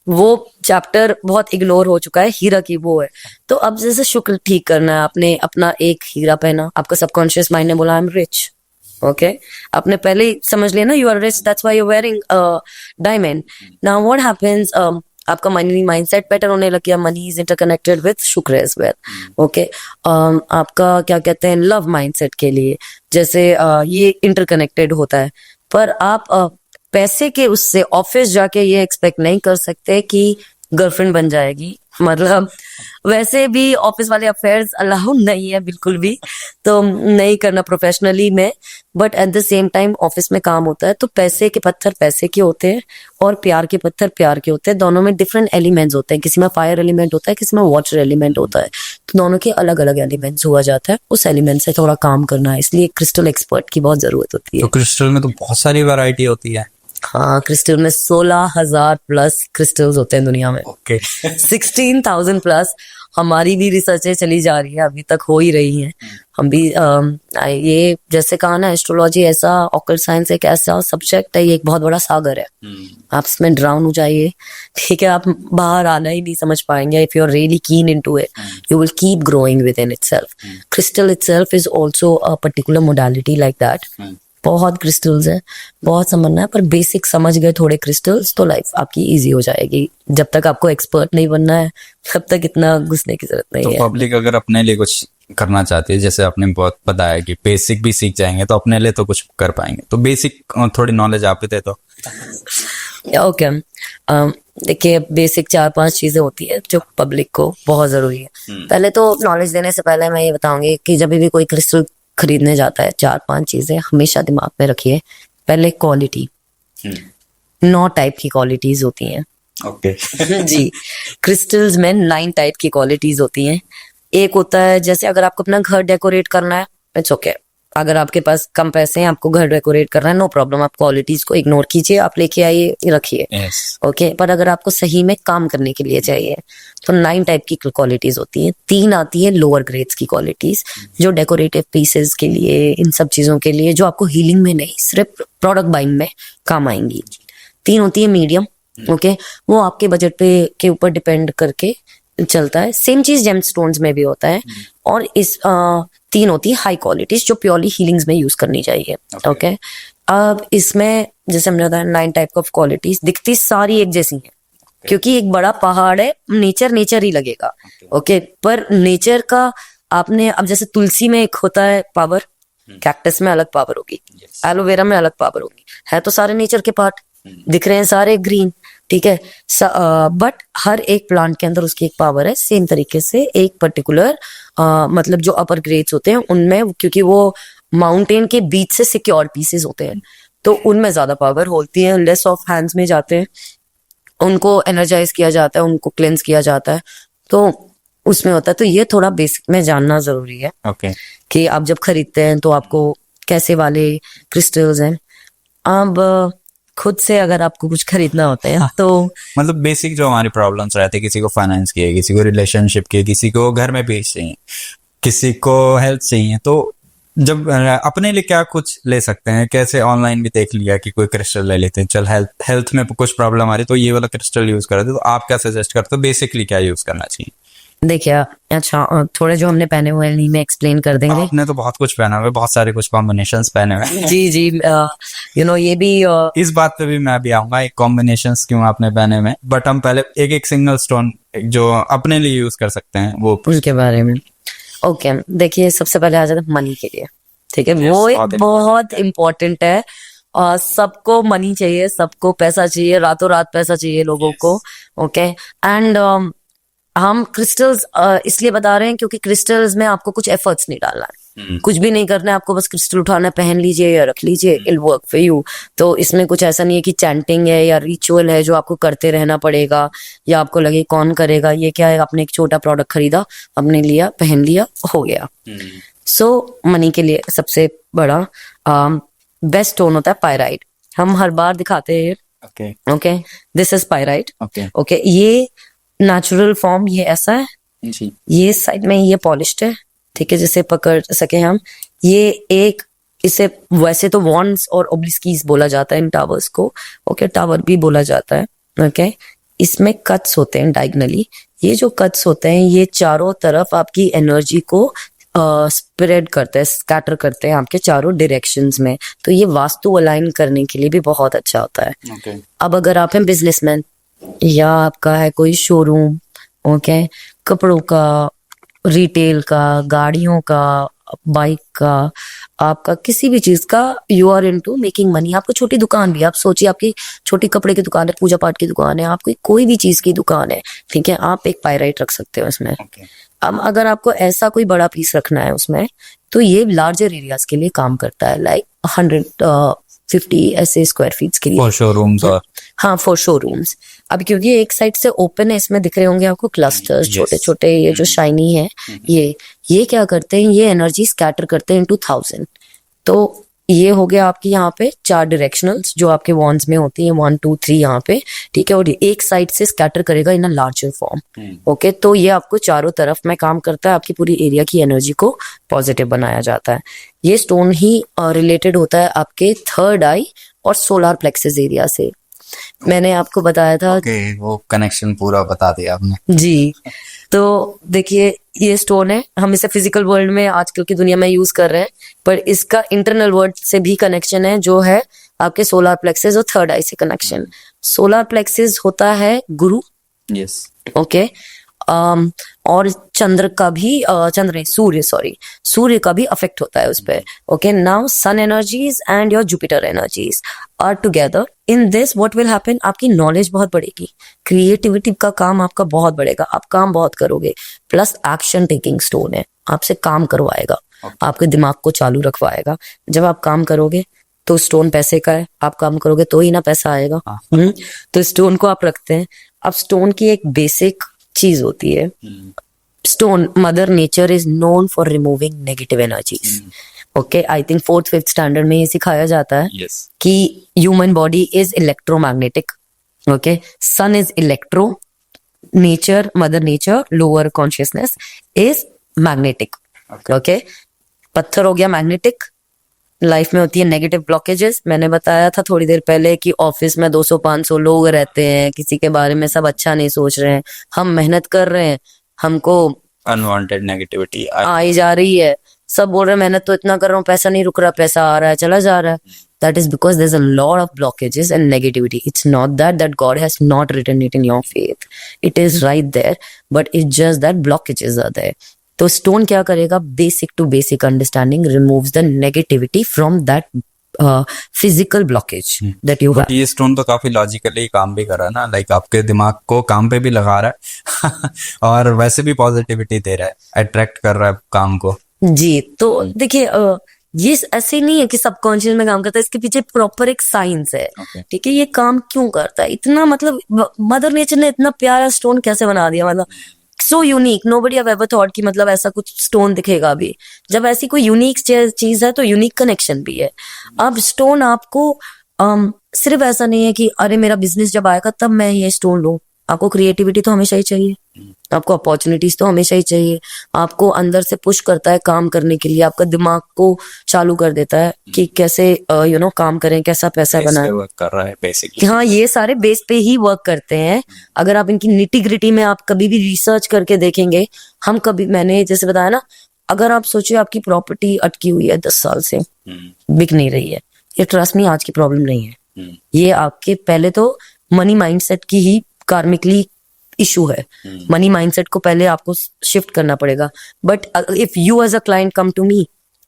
वो चैप्टर बहुत इग्नोर हो चुका है, हीरा की वो है। तो अब जैसे शुक्र ठीक करना है, आपने अपना एक हीरा पहना, आपका सबकॉन्शियस माइंड ने बोला आई एम रिच, ओके, आपने पहले ही समझ लिया ना you are rich, that's why you are wearing diamond. Now what happens, आपका मनी माइंडसेट बेटर होने लग गया, money is interconnected with Shukra as well, okay. आपका क्या कहते हैं, लव माइंडसेट के लिए जैसे ये इंटरकनेक्टेड होता है, पर आप पैसे के उससे ऑफिस जाके ये एक्सपेक्ट नहीं कर सकते कि गर्लफ्रेंड बन जाएगी, मतलब वैसे भी ऑफिस वाले अफेयर्स अलाउ नहीं है बिल्कुल भी, तो नहीं करना प्रोफेशनली में। But at the same time office में काम होता है तो पैसे के पत्थर पैसे के होते हैं और प्यार के पत्थर प्यार के होते हैं। दोनों में डिफरेंट एलिमेंट्स होते हैं, किसी में फायर एलिमेंट होता है, किसी में वाटर एलिमेंट होता है, तो दोनों के अलग अलग एलिमेंट्स हुआ जाता है। उस एलिमेंट से थोड़ा काम करना है, इसलिए क्रिस्टल एक्सपर्ट की बहुत जरूरत होती है। तो क्रिस्टल में तो बहुत सारी वैरायटी होती है। हाँ, क्रिस्टल में 16,000 प्लस क्रिस्टल्स होते हैं दुनिया में। Okay 16,000 plus. हमारी भी रिसर्चें चली जा रही है, अभी तक हो ही रही हैं। हम भी ये जैसे कहा ना, एस्ट्रोलॉजी ऐसा ऑकल्ट साइंस एक ऐसा सब्जेक्ट है, ये एक बहुत बड़ा सागर है। आप इसमें ड्राउन हो जाइए, ठीक है, आप बाहर आना ही नहीं समझ पाएंगे। If you are really keen into it, you will keep growing with in itself. Crystal itself is also a particular modality like that. बहुत क्रिस्टल्स है, बहुत समझना है, पर बेसिक समझ गए थोड़े क्रिस्टल्स तो लाइफ आपकी इजी हो जाएगी। जब तक आपको एक्सपर्ट नहीं बनना है तब तक इतना घुसने की जरूरत नहीं तो है। पब्लिक अगर अपने लिए कुछ करना चाहती है, जैसे आपने बहुत बताया कि बेसिक भी सीख जाएंगे तो अपने लिए तो कुछ कर पाएंगे, तो बेसिक थोड़ी नॉलेज आप ही दे तो। ओके, देखिए बेसिक 4-5 चीजें होती है जो पब्लिक को बहुत जरूरी है। पहले तो नॉलेज देने से पहले मैं ये बताऊंगी कि जब भी कोई क्रिस्टल खरीदने जाता है, 4-5 चीजें हमेशा दिमाग में रखिए। पहले क्वालिटी, 9 टाइप की क्वालिटीज होती हैं। ओके जी, क्रिस्टल्स में 9 टाइप की क्वालिटीज होती हैं। एक होता है जैसे अगर आपको अपना घर डेकोरेट करना है, इट्स ओके। अगर आपके पास कम पैसे हैं, आपको घर डेकोरेट करना है, नो प्रॉब्लम, आप क्वालिटीज को इग्नोर कीजिए, आप लेके आइए, रखिए, यस ओके। पर अगर आपको सही में काम करने के लिए चाहिए तो 9 टाइप की क्वालिटीज होती हैं। 3 आती है लोअर ग्रेड्स की क्वालिटीज, जो डेकोरेटिव पीसेस के लिए, इन सब चीजों के लिए, जो आपको हीलिंग में नहीं सिर्फ प्रोडक्ट बाइंग में काम आएंगी। 3 होती है मीडियम, ओके, वो आपके बजट पे के ऊपर डिपेंड करके चलता है। सेम चीज जेमस्टोन्स में भी होता है। और इस 3 होती है हाई क्वालिटीज, जो प्योरली हीलिंग्स में यूज करनी चाहिए, ओके। अब इसमें जैसे हमने बताया 9 टाइप ऑफ क्वालिटीज, दिखती सारी एक जैसी हैं, क्योंकि एक बड़ा पहाड़ है, नेचर नेचर ही लगेगा, ओके। पर नेचर का आपने, अब जैसे तुलसी में एक होता है पावर, कैक्टस में अलग पावर होगी, एलोवेरा में अलग पावर होगी, है तो सारे नेचर के पार्ट, दिख रहे हैं सारे ग्रीन, ठीक है। बट हर एक प्लांट के अंदर उसकी एक पावर है। सेम तरीके से एक पर्टिकुलर मतलब जो अपर ग्रेड्स होते हैं उनमें, क्योंकि वो माउंटेन के बीच से सिक्योर पीसेस होते हैं, तो उनमें ज्यादा पावर होती है। लेस ऑफ हैंड्स में जाते हैं, उनको एनर्जाइज किया जाता है, उनको क्लेंस किया जाता है, तो उसमें होता है। तो ये थोड़ा बेसिक में जानना जरूरी है, ओके कि आप जब खरीदते हैं तो आपको कैसे वाले क्रिस्टल्स हैं। अब खुद से अगर आपको कुछ खरीदना होता है तो मतलब बेसिक जो हमारी प्रॉब्लम्स रहते हैं, किसी को फाइनेंस की है, किसी को रिलेशनशिप की है, किसी को घर में पीस चाहिए, किसी को हेल्थ चाहिए, तो जब अपने लिए क्या कुछ ले सकते हैं? कैसे ऑनलाइन भी देख लिया कि कोई क्रिस्टल ले लेते हैं, चल हेल्थ में कुछ प्रॉब्लम आ रही तो ये वाला क्रिस्टल यूज करते, तो आप क्या सजेस्ट करते हो बेसिकली क्या यूज करना चाहिए? देखिए, अच्छा थोड़े जो हमने पहने हुए हैं में एक्सप्लेन कर देंगे। आपने तो बहुत कुछ पहना हुआ है, बहुत सारे कुछ कॉम्बिनेशंस पहने हुए हैं। जी जी, ये भी इस बात पे भी मैं भी आऊंगा, एक कॉम्बिनेशंस क्यों आपने पहने हुए, बट हम पहले एक सिंगल स्टोन जो अपने लिए यूज कर सकते हैं वो उनके बारे में। ओके, देखिए सबसे पहले आ जाता है मनी के लिए, ठीक है। वो एक बहुत इम्पोर्टेंट है, सबको मनी चाहिए, सबको पैसा चाहिए, रातों रात पैसा चाहिए लोगों को, ओके। एंड हम क्रिस्टल्स इसलिए बता रहे हैं क्योंकि क्रिस्टल्स में आपको कुछ एफर्ट्स नहीं डालना है, कुछ भी नहीं करना है, आपको बस क्रिस्टल उठाना है, पहन लीजिए या रख लीजिए, इट वर्क फॉर यू। तो इसमें कुछ ऐसा नहीं है कि चैंटिंग है या रिचुअल है जो आपको करते रहना पड़ेगा, या आपको लगे कौन करेगा, ये क्या है, आपने एक छोटा प्रोडक्ट खरीदा, आपने लिया, पहन लिया, हो गया। सो मनी के लिए सबसे बड़ा बेस्ट स्टोन होता है पायराइट। हम हर बार दिखाते हैं, okay, this is pyrite, okay. ये नेचुरल फॉर्म ये ऐसा है जी, ये साइड में ये पॉलिश्ड है, ठीक है, जिसे पकड़ सके हम। ये एक, इसे वैसे तो वॉन्ड्स और ओब्लिस्कीज बोला जाता है इन टावर्स को, ओके, टावर भी बोला जाता है, ओके। इसमें कट्स होते हैं डायगनली, ये जो कट्स होते हैं ये चारों तरफ आपकी एनर्जी को स्प्रेड करते हैं, स्कैटर करते हैं आपके चारों डायरेक्शंस में, तो ये वास्तु अलाइन करने के लिए भी बहुत अच्छा होता है। अब अगर आप हैं बिजनेसमैन या आपका है कोई शोरूम, ओके, कपड़ों का, रिटेल का, गाड़ियों का, बाइक का, आपका किसी भी चीज का, you are into making money. आपको छोटी दुकान भी, आप सोचिए आपकी छोटी कपड़े की दुकान है, पूजा पाठ की दुकान है, आपकी कोई भी चीज की दुकान है, ठीक है, आप एक पायराइट रख सकते हो इसमें। ओके अब अगर आपको ऐसा कोई बड़ा पीस रखना है उसमें, तो ये लार्जर एरियाज के लिए काम करता है, लाइक 150 ऐसे स्क्वायर फीट के लिए। फॉर शोरूम्स और हाँ, फॉर शोरूम्स। अब क्योंकि एक साइड से ओपन है, इसमें दिख रहे होंगे आपको क्लस्टर्स, Yes. छोटे छोटे, ये जो शाइनी है, ये क्या करते हैं, ये एनर्जी स्कैटर करते हैं इनटू 1000। तो ये हो गया आपकी यहाँ पे 4 डायरेक्शनल्स जो आपके वॉन्ड्स में होती है, 1 2 3 यहाँ पे, ठीक है, और ये एक साइड से स्कैटर करेगा इन अ लार्जर फॉर्म। ओके, तो ये आपको चारों तरफ में काम करता है, आपकी पूरी एरिया की एनर्जी को पॉजिटिव बनाया जाता है। ये स्टोन ही रिलेटेड होता है आपके थर्ड आई और सोलार प्लेक्सस एरिया से। मैंने आपको बताया था ओके वो कनेक्शन पूरा बता दिया आपने। जी। तो देखिए, ये स्टोन है, हम इसे फिजिकल वर्ल्ड में आजकल की दुनिया में यूज कर रहे हैं, पर इसका इंटरनल वर्ल्ड से भी कनेक्शन है, जो है आपके सोलार प्लेक्सस और थर्ड आई से कनेक्शन। सोलार प्लेक्सस होता है गुरु, यस ओके, और चंद्र का भी, चंद्र नहीं, सूर्य का भी अफेक्ट होता है उस पे। Okay, now sun energies and your Jupiter energies are together in this, what will happen, आपकी नॉलेज बहुत बढ़ेगी, क्रिएटिविटी का काम आपका बहुत बढ़ेगा, आप काम बहुत करोगे, प्लस एक्शन टेकिंग स्टोन है, आपसे काम करवाएगा, आपके दिमाग को चालू रखवाएगा। जब आप काम करोगे तो स्टोन पैसे का है, आप काम करोगे तो ही ना पैसा आएगा। तो स्टोन को आप रखते हैं। अब स्टोन की एक बेसिक चीज होती है, stone, mother nature is known for removing negative energies. Okay, I think 4th 5th standard में ये सिखाया जाता है यस कि human body is electromagnetic. Okay, sun is electro, nature, mother nature, lower consciousness is magnetic. Okay, पत्थर हो गया magnetic, life में होती है नेगेटिव ब्लॉकेजेस। मैंने बताया था थोड़ी देर पहले कि ऑफिस में 200-500 लोग रहते हैं, किसी के बारे में सब अच्छा नहीं सोच रहे हैं, हम मेहनत कर रहे हैं, हमको अनवांटेड नेगेटिविटी आई जा रही है, सब बोल रहे हैं मेहनत तो इतना कर रहा हूँ, पैसा नहीं रुक रहा, पैसा आ रहा है चला जा रहा है। That is because there is a lot of blockages and negativity. It's not that God has not written it in your faith, it is right there, but it's just that blockages are there. तो stone क्या करेगा, basic to basic understanding removes the negativity from that physical blockage that you have. ये stone तो काफी logically काम भी कर रहा है ना, लाइक आपके दिमाग को काम पे भी लगा रहा है और वैसे भी पॉजिटिविटी दे रहा है, अट्रैक्ट कर रहा है काम को। जी, तो देखिए, ये ऐसे नहीं है कि सबकॉन्शियस में काम करता है, इसके पीछे प्रॉपर एक साइंस है। Okay. ठीक है, ये काम क्यों करता है इतना, मतलब मदर नेचर ने इतना प्यारा स्टोन कैसे बना दिया, मतलब so unique, nobody have ever thought कि मतलब ऐसा कुछ स्टोन दिखेगा भी। जब ऐसी कोई यूनिक चीज है तो यूनिक कनेक्शन भी है। अब स्टोन आपको सिर्फ ऐसा नहीं है कि अरे मेरा बिजनेस जब आएगा तब मैं ये स्टोन लूं, आपको क्रिएटिविटी तो हमेशा ही चाहिए, आपको अपॉर्चुनिटीज तो हमेशा ही चाहिए, आपको अंदर से पुश करता है काम करने के लिए, आपका दिमाग को चालू कर देता है कि कैसे काम करें, कैसा पैसा बनाएं। वर्क कर रहा है बेसिकली। हाँ, ये सारे बेस पे ही वर्क करते हैं। अगर आप इनकी निटी ग्रिटी में आप कभी भी रिसर्च करके देखेंगे, मैंने जैसे बताया ना, अगर आप सोचिए आपकी प्रॉपर्टी अटकी हुई है 10 साल से, बिक नहीं रही है, ये ट्रस्ट नहीं आज की प्रॉब्लम नहीं है, ये आपके पहले तो मनी माइंडसेट की ही कार्मिकली इशू है। मनी माइंडसेट को पहले आपको शिफ्ट करना पड़ेगा। But if you as a client come to me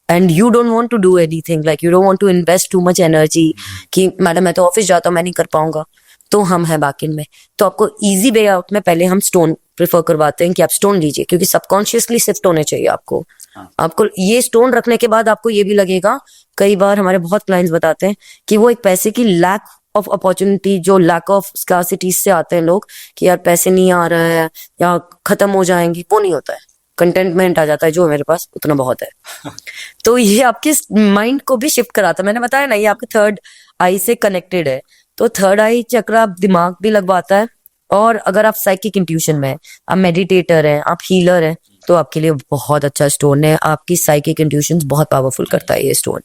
and you don't want to do anything, like you don't want to invest too much energy कि madam मैं तो office जाता हूँ, मैं नहीं कर पाऊंगा, तो हम हैं बैकएंड में, तो आपको इजी वे आउट में पहले हम स्टोन प्रेफर करवाते हैं कि आप स्टोन लीजिए, क्योंकि सबकॉन्शियसली शिफ्ट होने चाहिए आपको। आपको ये स्टोन रखने के बाद आपको ये भी लगेगा, कई बार हमारे बहुत क्लाइंट्स बताते हैं कि वो एक पैसे की लैक ऑफ अपॉर्चुनिटी, जो लैक ऑफ स्कार्सिटी से आते हैं लोग कि यार पैसे नहीं आ रहा है या खत्म हो जाएंगी, वो नहीं होता है, कंटेंटमेंट आ जाता है, जो मेरे पास उतना बहुत है। तो ये आपके माइंड को भी शिफ्ट कराता है। मैंने बताया ना, ये आपके थर्ड आई से कनेक्टेड है, तो थर्ड आई चक्र आप दिमाग भी लगवाता है। और अगर आप साइकिक इंट्यूशन में, आप मेडिटेटर हैं, आप हीलर हैं, तो आपके लिए बहुत अच्छा स्टोन है। आपकी साइकिक इंट्यूशन बहुत पावरफुल करता है ये स्टोन।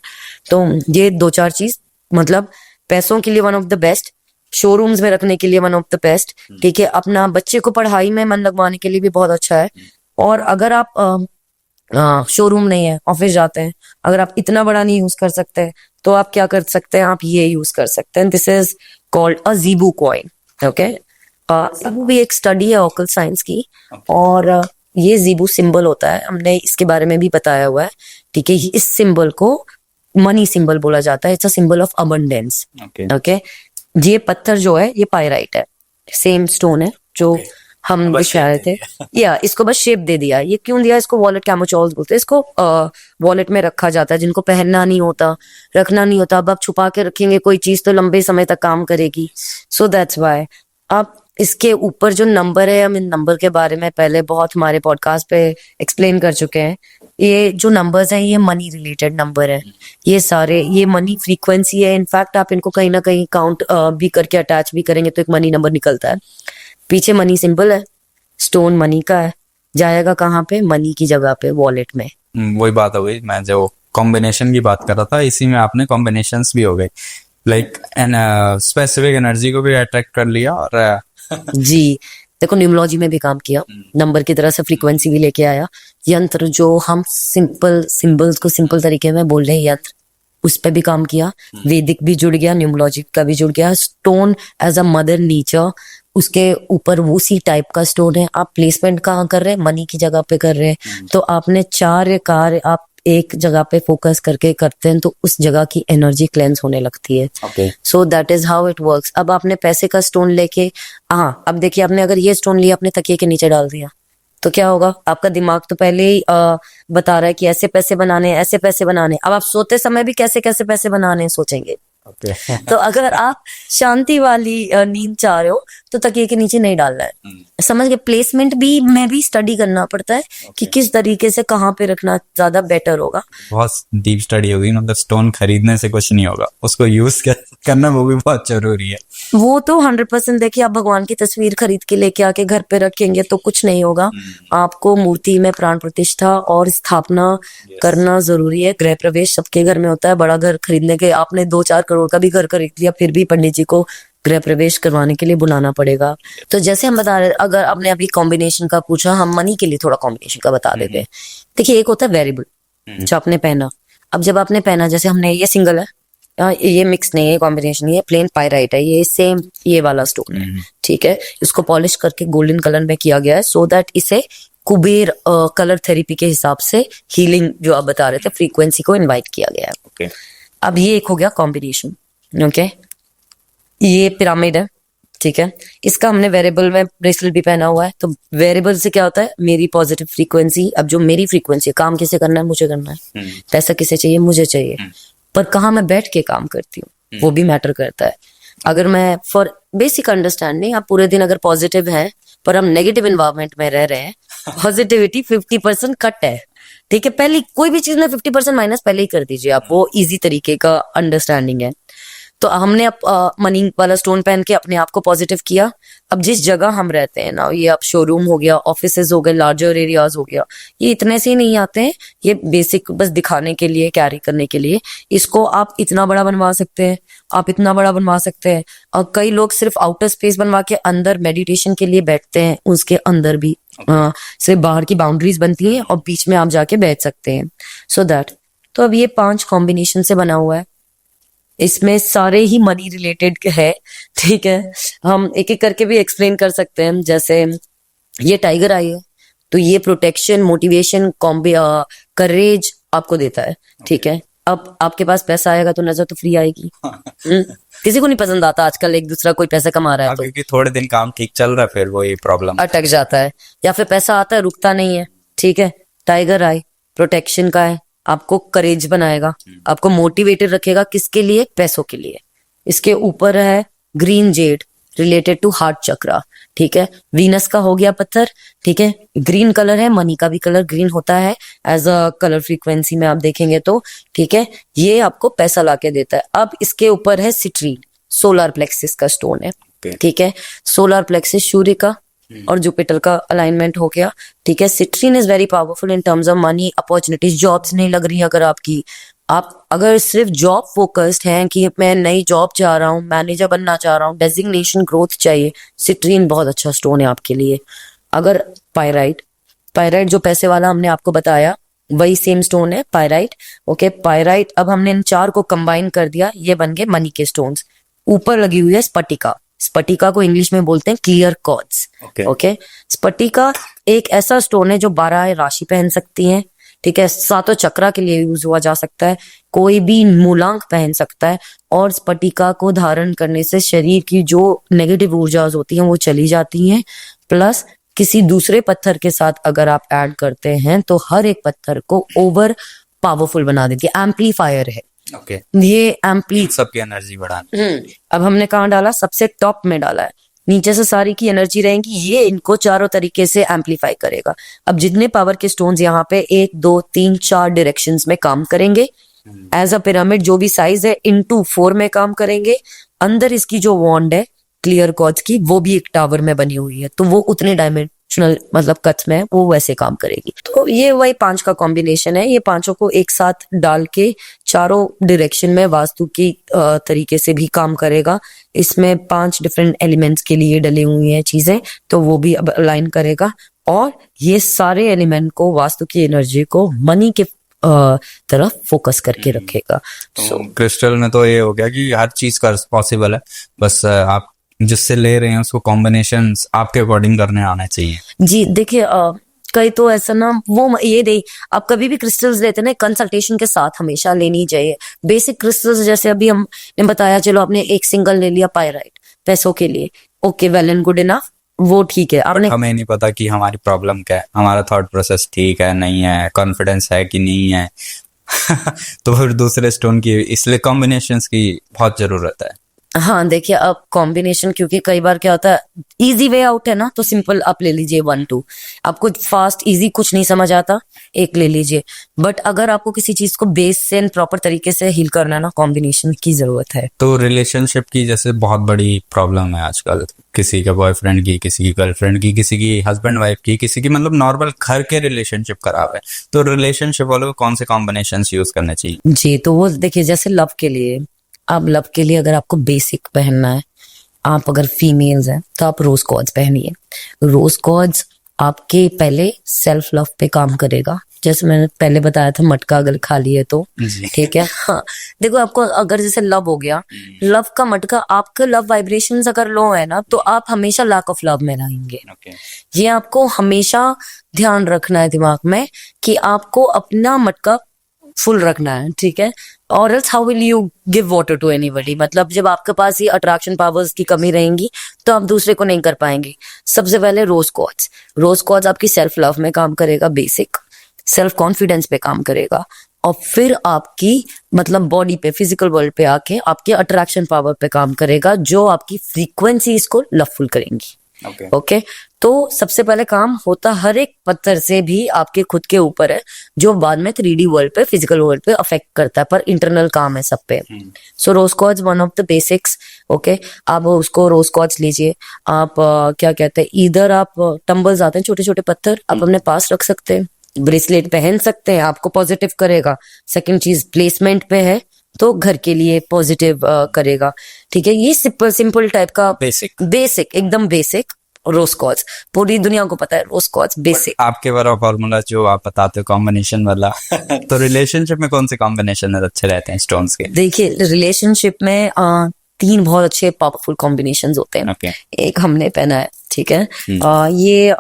तो ये 2-4 चीज, मतलब पैसों के लिए one of the best, showrooms में रखने के लिए वन ऑफ द बेस्ट, ठीक है, अपना बच्चे को पढ़ाई में मन लगवाने के लिए भी बहुत अच्छा है। और अगर आप शोरूम नहीं है, ऑफिस जाते हैं, अगर आप इतना बड़ा नहीं यूज कर सकते, तो आप क्या कर सकते हैं, आप ये यूज कर सकते हैं। This is called a Zibu coin. Okay, Zibu भी एक स्टडी है ऑकल्ट साइंस की, और ये जीबू सिंबल होता है, हमने इसके बारे में भी बताया हुआ है, ठीक है। इस सिंबल को मनी सिंबल बोला जाता है, it's a symbol of abundance. Okay, ये पत्थर जो है ये पायराइट है, सेम स्टोन है जो हम दिखा थे। या इसको बस शेप दे दिया। ये क्यों दिया इसको? वॉलेट कैमोचॉल्स बोलते हैं इसको। वॉलेट में रखा जाता है, जिनको पहनना नहीं होता, रखना नहीं होता, अब आप छुपा के रखेंगे कोई चीज तो लंबे समय तक काम करेगी। So that's why. आप इसके ऊपर जो नंबर है, हम इन नंबर के बारे में पहले बहुत हमारे पॉडकास्ट पे एक्सप्लेन कर चुके हैं। ये जो नंबर्स हैं ये मनी रिलेटेड नंबर है, ये सारे ये मनी फ्रीक्वेंसी है। इनफैक्ट आप इनको कहीं ना कहीं काउंट भी करके अटैच भी करेंगे तो एक मनी नंबर निकलता है। पीछे मनी सिंबल है, स्टोन मनी का है, जाएगा कहाँ पे? मनी की जगह पे, वॉलेट में। वही बात हो गई, मैं जो कॉम्बिनेशन की बात कर रहा था, इसी में आपने कॉम्बिनेशंस भी हो गए, लाइक एन स्पेसिफिक एनर्जी को भी अट्रैक्ट कर लिया और जी देखो, न्यूमरोलॉजी में भी काम किया, नंबर की तरह से फ्रीक्वेंसी भी लेके आया। यंत्र जो हम सिंपल सिंबल्स को सिंपल तरीके में बोल रहे हैं यंत्र, उस पर भी काम किया। वैदिक भी जुड़ गया, न्यूमरोलॉजी का भी जुड़ गया। Stone as a mother nature, उसके ऊपर उसी टाइप का स्टोन है। आप प्लेसमेंट कहाँ कर रहे हैं? मनी की जगह पे कर रहे हैं। तो आपने 4 कार्य आप एक जगह पे फोकस करके करते हैं तो उस जगह की एनर्जी क्लेंस होने लगती है। So that is how it works. अब आपने पैसे का स्टोन लेके, हाँ अब देखिए, आपने अगर ये स्टोन लिया अपने तकिए के नीचे डाल दिया तो क्या होगा? आपका दिमाग तो पहले ही बता रहा है कि ऐसे पैसे बनाने हैं, ऐसे पैसे बनाने। अब आप सोते समय भी कैसे कैसे पैसे बनाने हैं सोचेंगे। तो अगर आप शांति वाली नींद चाह रहे हो तो तकिए के नीचे नहीं डालना है। समझ गए? प्लेसमेंट भी में भी स्टडी करना पड़ता है कि किस तरीके से कहाँ पे रखना ज्यादा बेटर होगा। बहुत डीप स्टडी होगी, मतलब स्टोन खरीदने से कुछ नहीं होगा, उसको यूज करना वो भी बहुत जरूरी है। वो तो 100% देखिए, आप भगवान की तस्वीर खरीद के लेके आके घर पे रखेंगे तो कुछ नहीं होगा। आपको मूर्ति में प्राण प्रतिष्ठा और स्थापना करना जरूरी है। गृह प्रवेश सबके घर में होता है। बड़ा घर खरीदने के, आपने 2-4 करोड़ का भी घर खरीद लिया, फिर भी पंडित जी को गृह प्रवेश करवाने के लिए बुलाना पड़ेगा। तो जैसे हम बता रहे, अगर आपने अभी कॉम्बिनेशन का पूछा, हम मनी के लिए थोड़ा कॉम्बिनेशन का बता देते हैं। देखिए, एक होता है वेरिएबल जो आपने पहना। अब जब आपने पहना, जैसे हमने ये सिंगल है, ये मिक्स नहीं है, कॉम्बिनेशन, ये प्लेन पायराइट है, ये सेम ये वाला स्टोन है, ठीक है। इसको पॉलिश करके गोल्डन कलर में किया गया है सो दैट इसे कुबेर कलर थेरेपी के हिसाब से हीलिंग जो आप बता रहे थे फ्रीक्वेंसी को इनवाइट किया गया है। अब ये एक हो गया कॉम्बिनेशन। ओके, ये पिरामिड है, ठीक है। इसका हमने वेरिएबल में ब्रेसलेट भी पहना हुआ है। तो वेरिएबल से क्या होता है? मेरी पॉजिटिव फ्रीक्वेंसी। अब जो मेरी फ्रीक्वेंसी है, काम किसे करना है? मुझे करना है। पैसा किसे चाहिए? मुझे चाहिए। पर कहाँ मैं बैठ के काम करती हूँ वो भी मैटर करता है। अगर मैं फॉर बेसिक अंडरस्टैंडिंग, आप पूरे दिन अगर पॉजिटिव हैं पर हम नेगेटिव एनवायरनमेंट में रह रहे हैं, पॉजिटिविटी 50% कट है, ठीक है। पहले कोई भी चीज में 50% माइनस पहले ही कर दीजिए आप, वो इजी तरीके का अंडरस्टैंडिंग है। तो हमने मनी वाला स्टोन पहन के अपने आप को पॉजिटिव किया। अब जिस जगह हम रहते हैं ना, ये अब शोरूम हो गया, ऑफिसेज हो गए, लार्जर एरियाज हो गया, ये इतने से ही नहीं आते हैं, ये बेसिक बस दिखाने के लिए, कैरी करने के लिए। इसको आप इतना बड़ा बनवा सकते हैं, आप इतना बड़ा बनवा सकते हैं। और कई लोग सिर्फ आउटर स्पेस बनवा के अंदर मेडिटेशन के लिए बैठते हैं, उसके अंदर भी सिर्फ बाहर की बाउंड्रीज बनती हैं और बीच में आप जाके बैठ सकते हैं। सो दैट, तो अब ये 5 कॉम्बिनेशन से बना हुआ है। इसमें सारे ही मनी रिलेटेड है, ठीक है। हम एक एक करके भी एक्सप्लेन कर सकते हैं। जैसे ये टाइगर आई है तो ये प्रोटेक्शन, मोटिवेशन, करेज आपको देता है, ठीक है। अब आपके पास पैसा आएगा तो नजर तो फ्री आएगी। किसी को नहीं पसंद आता आजकल एक दूसरा कोई पैसा कमा रहा है तो, क्योंकि थोड़े दिन काम ठीक चल रहा है फिर वो ये प्रॉब्लम अटक जाता है, या फिर पैसा आता है रुकता नहीं है, ठीक है। टाइगर आई प्रोटेक्शन का है, आपको करेज बनाएगा, आपको मोटिवेटेड रखेगा। किसके लिए? पैसों के लिए। इसके ऊपर है green jade, related to heart chakra, ठीक है। वीनस का हो गया पत्थर, ठीक है। ग्रीन कलर है, मनी का भी कलर ग्रीन होता है एज अ कलर फ्रीक्वेंसी में आप देखेंगे तो, ठीक है। ये आपको पैसा लाके देता है। अब इसके ऊपर है सिट्रीन, सोलर प्लेक्सिस का स्टोन है, ठीक है। सोलर प्लेक्सिस सूर्य का और जुपिटर का अलाइनमेंट हो गया, ठीक है। Citrine is very powerful in terms of money opportunities. Jobs नहीं लग रही अगर आपकी, आप अगर सिर्फ जॉब फोकस्ड हैं कि मैं नई जॉब चाह रहा हूँ, मैनेजर बनना चाह रहा हूँ, डेजिग्नेशन ग्रोथ चाहिए, सिट्रीन बहुत अच्छा स्टोन है आपके लिए। अगर पायराइट जो पैसे वाला हमने आपको बताया, वही सेम स्टोन है पायराइट, ओके। पायराइट, अब हमने इन 4 को कंबाइन कर दिया, ये बन गए मनी के स्टोन्स। ऊपर लगी हुई है स्फटिका, स्फटिका को इंग्लिश में बोलते हैं क्लियर क्वार्ट्ज, ओके। स्फटिका एक ऐसा स्टोन है जो 12 राशि पहन सकती हैं, ठीक है, 7 चक्रा के लिए यूज हुआ जा सकता है, कोई भी मूलांक पहन सकता है, और स्फटिका को धारण करने से शरीर की जो नेगेटिव ऊर्जाएं होती हैं वो चली जाती हैं। प्लस किसी दूसरे पत्थर के साथ अगर आप ऐड करते हैं तो हर एक पत्थर को ओवर पावरफुल बना देती है, एम्पलीफायर है ओके, ये एम्पली। सबकी एनर्जी बढ़ाने। अब हमने कहाँ डाला, सबसे टॉप में डाला है, नीचे से सारी की एनर्जी रहेगी, ये इनको चारों तरीके से एम्पलीफाई करेगा। अब जितने पावर के स्टोन्स यहाँ पे 1 2 3 4 डायरेक्शंस में काम करेंगे, एज अ पिरामिड जो भी साइज है इनटू 4 में काम करेंगे। अंदर इसकी जो वॉन्ड है क्लियर क्वार्ट्ज की, वो भी एक टावर में बनी हुई है, तो वो उतने डायमेंशनल मतलब कट में है, वो वैसे काम करेगी। तो ये वही 5 का कॉम्बिनेशन है, ये पांचों को एक साथ डाल के चारों डायरेक्शन में वास्तु की तरीके से भी काम करेगा। इसमें 5 डिफरेंट एलिमेंट्स के लिए डली हुई है चीजें, तो वो भी अब अलाइन करेगा, और ये सारे एलिमेंट को, वास्तु की एनर्जी को मनी के तरफ फोकस करके रखेगा। तो क्रिस्टल में तो ये हो गया कि हर चीज का पॉसिबल है, बस आप जिससे ले रहे हैं उसको कॉम्बिनेशंस आपके अकॉर्डिंग करने आना चाहिए। जी देखिए, कई तो ऐसा ना वो ये दे, आप कभी भी क्रिस्टल्स लेते ना कंसल्टेशन के साथ हमेशा लेनी चाहिए। बेसिक क्रिस्टल्स जैसे अभी हमने बताया, चलो आपने एक सिंगल ले लिया पायराइट पैसों के लिए, okay, well and good enough, वो ठीक है। आपने, हमें नहीं पता कि हमारी प्रॉब्लम क्या है, हमारा थॉट प्रोसेस ठीक है नहीं है, कॉन्फिडेंस है कि नहीं है तो फिर दूसरे स्टोन की, इसलिए कॉम्बिनेशंस की बहुत जरूरत है। हाँ देखिए, अब कॉम्बिनेशन, क्योंकि कई बार क्या होता है, इजी वे आउट है ना, तो सिंपल आप ले लीजिए 1 2, आपको फास्ट इजी कुछ नहीं समझ आता, एक ले लीजिए। बट अगर आपको किसी चीज को बेस से प्रॉपर तरीके से हील करना है ना, कॉम्बिनेशन की जरूरत है। तो रिलेशनशिप की जैसे बहुत बड़ी प्रॉब्लम है आजकल, किसी के बॉयफ्रेंड की, किसी की गर्लफ्रेंड की, किसी की हस्बैंड वाइफ की, किसी की मतलब नॉर्मल घर के रिलेशनशिप खराब है, तो रिलेशनशिप वालों को कौन से कॉम्बिनेशंस यूज करने चाहिए? जी, तो वो देखिए, जैसे लव के लिए, आप लव के लिए अगर आपको बेसिक पहनना है, आप अगर फीमेल्स हैं तो आप रोज कॉर्ड्स पहनिए। रोज कॉर्ड्स आपके पहले सेल्फ लव पे काम करेगा, जैसे मैंने पहले बताया था, मटका अगर खा लिए तो जी। ठीक है। हाँ देखो, आपको अगर जैसे लव हो गया, लव का मटका, आपका लव वाइब्रेशंस अगर लो है ना, तो आप हमेशा लैक ऑफ लव में रहेंगे। ये आपको हमेशा ध्यान रखना है दिमाग में कि आपको अपना मटका फुल रखना है, ठीक है, और else how will you give water to anybody. मतलब जब आपके पास ये अट्रैक्शन पावर्स की कमी रहेंगी तो आप दूसरे को नहीं कर पाएंगे। सबसे पहले रोज क्वार्ट्ज आपकी सेल्फ लव में काम करेगा, बेसिक सेल्फ कॉन्फिडेंस पे काम करेगा, और फिर आपकी मतलब बॉडी पे, फिजिकल वर्ल्ड पे आके आपके अट्रैक्शन पावर पे काम करेगा, जो आपकी फ्रीक्वेंसी इसको लवफुल करेंगी। ओके, तो सबसे पहले काम होता हर एक पत्थर से भी आपके खुद के ऊपर है, जो बाद में 3D वर्ल्ड पे, फिजिकल वर्ल्ड पे अफेक्ट करता है, पर इंटरनल काम है सब पे। So rose quartz one of the basics. Okay, आप उसको रोज क्वार्ट्ज लीजिए, आप क्या कहते हैं, इधर आप टम्बल्स आते हैं छोटे छोटे पत्थर, आप अपने पास रख सकते हैं, ब्रेसलेट पहन सकते हैं, आपको पॉजिटिव करेगा। सेकंड चीज, प्लेसमेंट पे है तो घर के लिए पॉजिटिव करेगा, ठीक है। ये सिंपल टाइप का बेसिक एकदम बेसिक रोज क्वार्ट्ज, पूरी दुनिया को पता है रोज क्वार्ट्ज बेसिक। आपके वाला फॉर्मूला जो आप बताते हो कॉम्बिनेशन वाला तो रिलेशनशिप में कौन से कॉम्बिनेशन अच्छे रहते हैं स्टोन्स के? देखिए, रिलेशनशिप में 3 बहुत अच्छे पावरफुल कॉम्बिनेशंस होते हैं। एक हमने पहना है, ठीक है, ये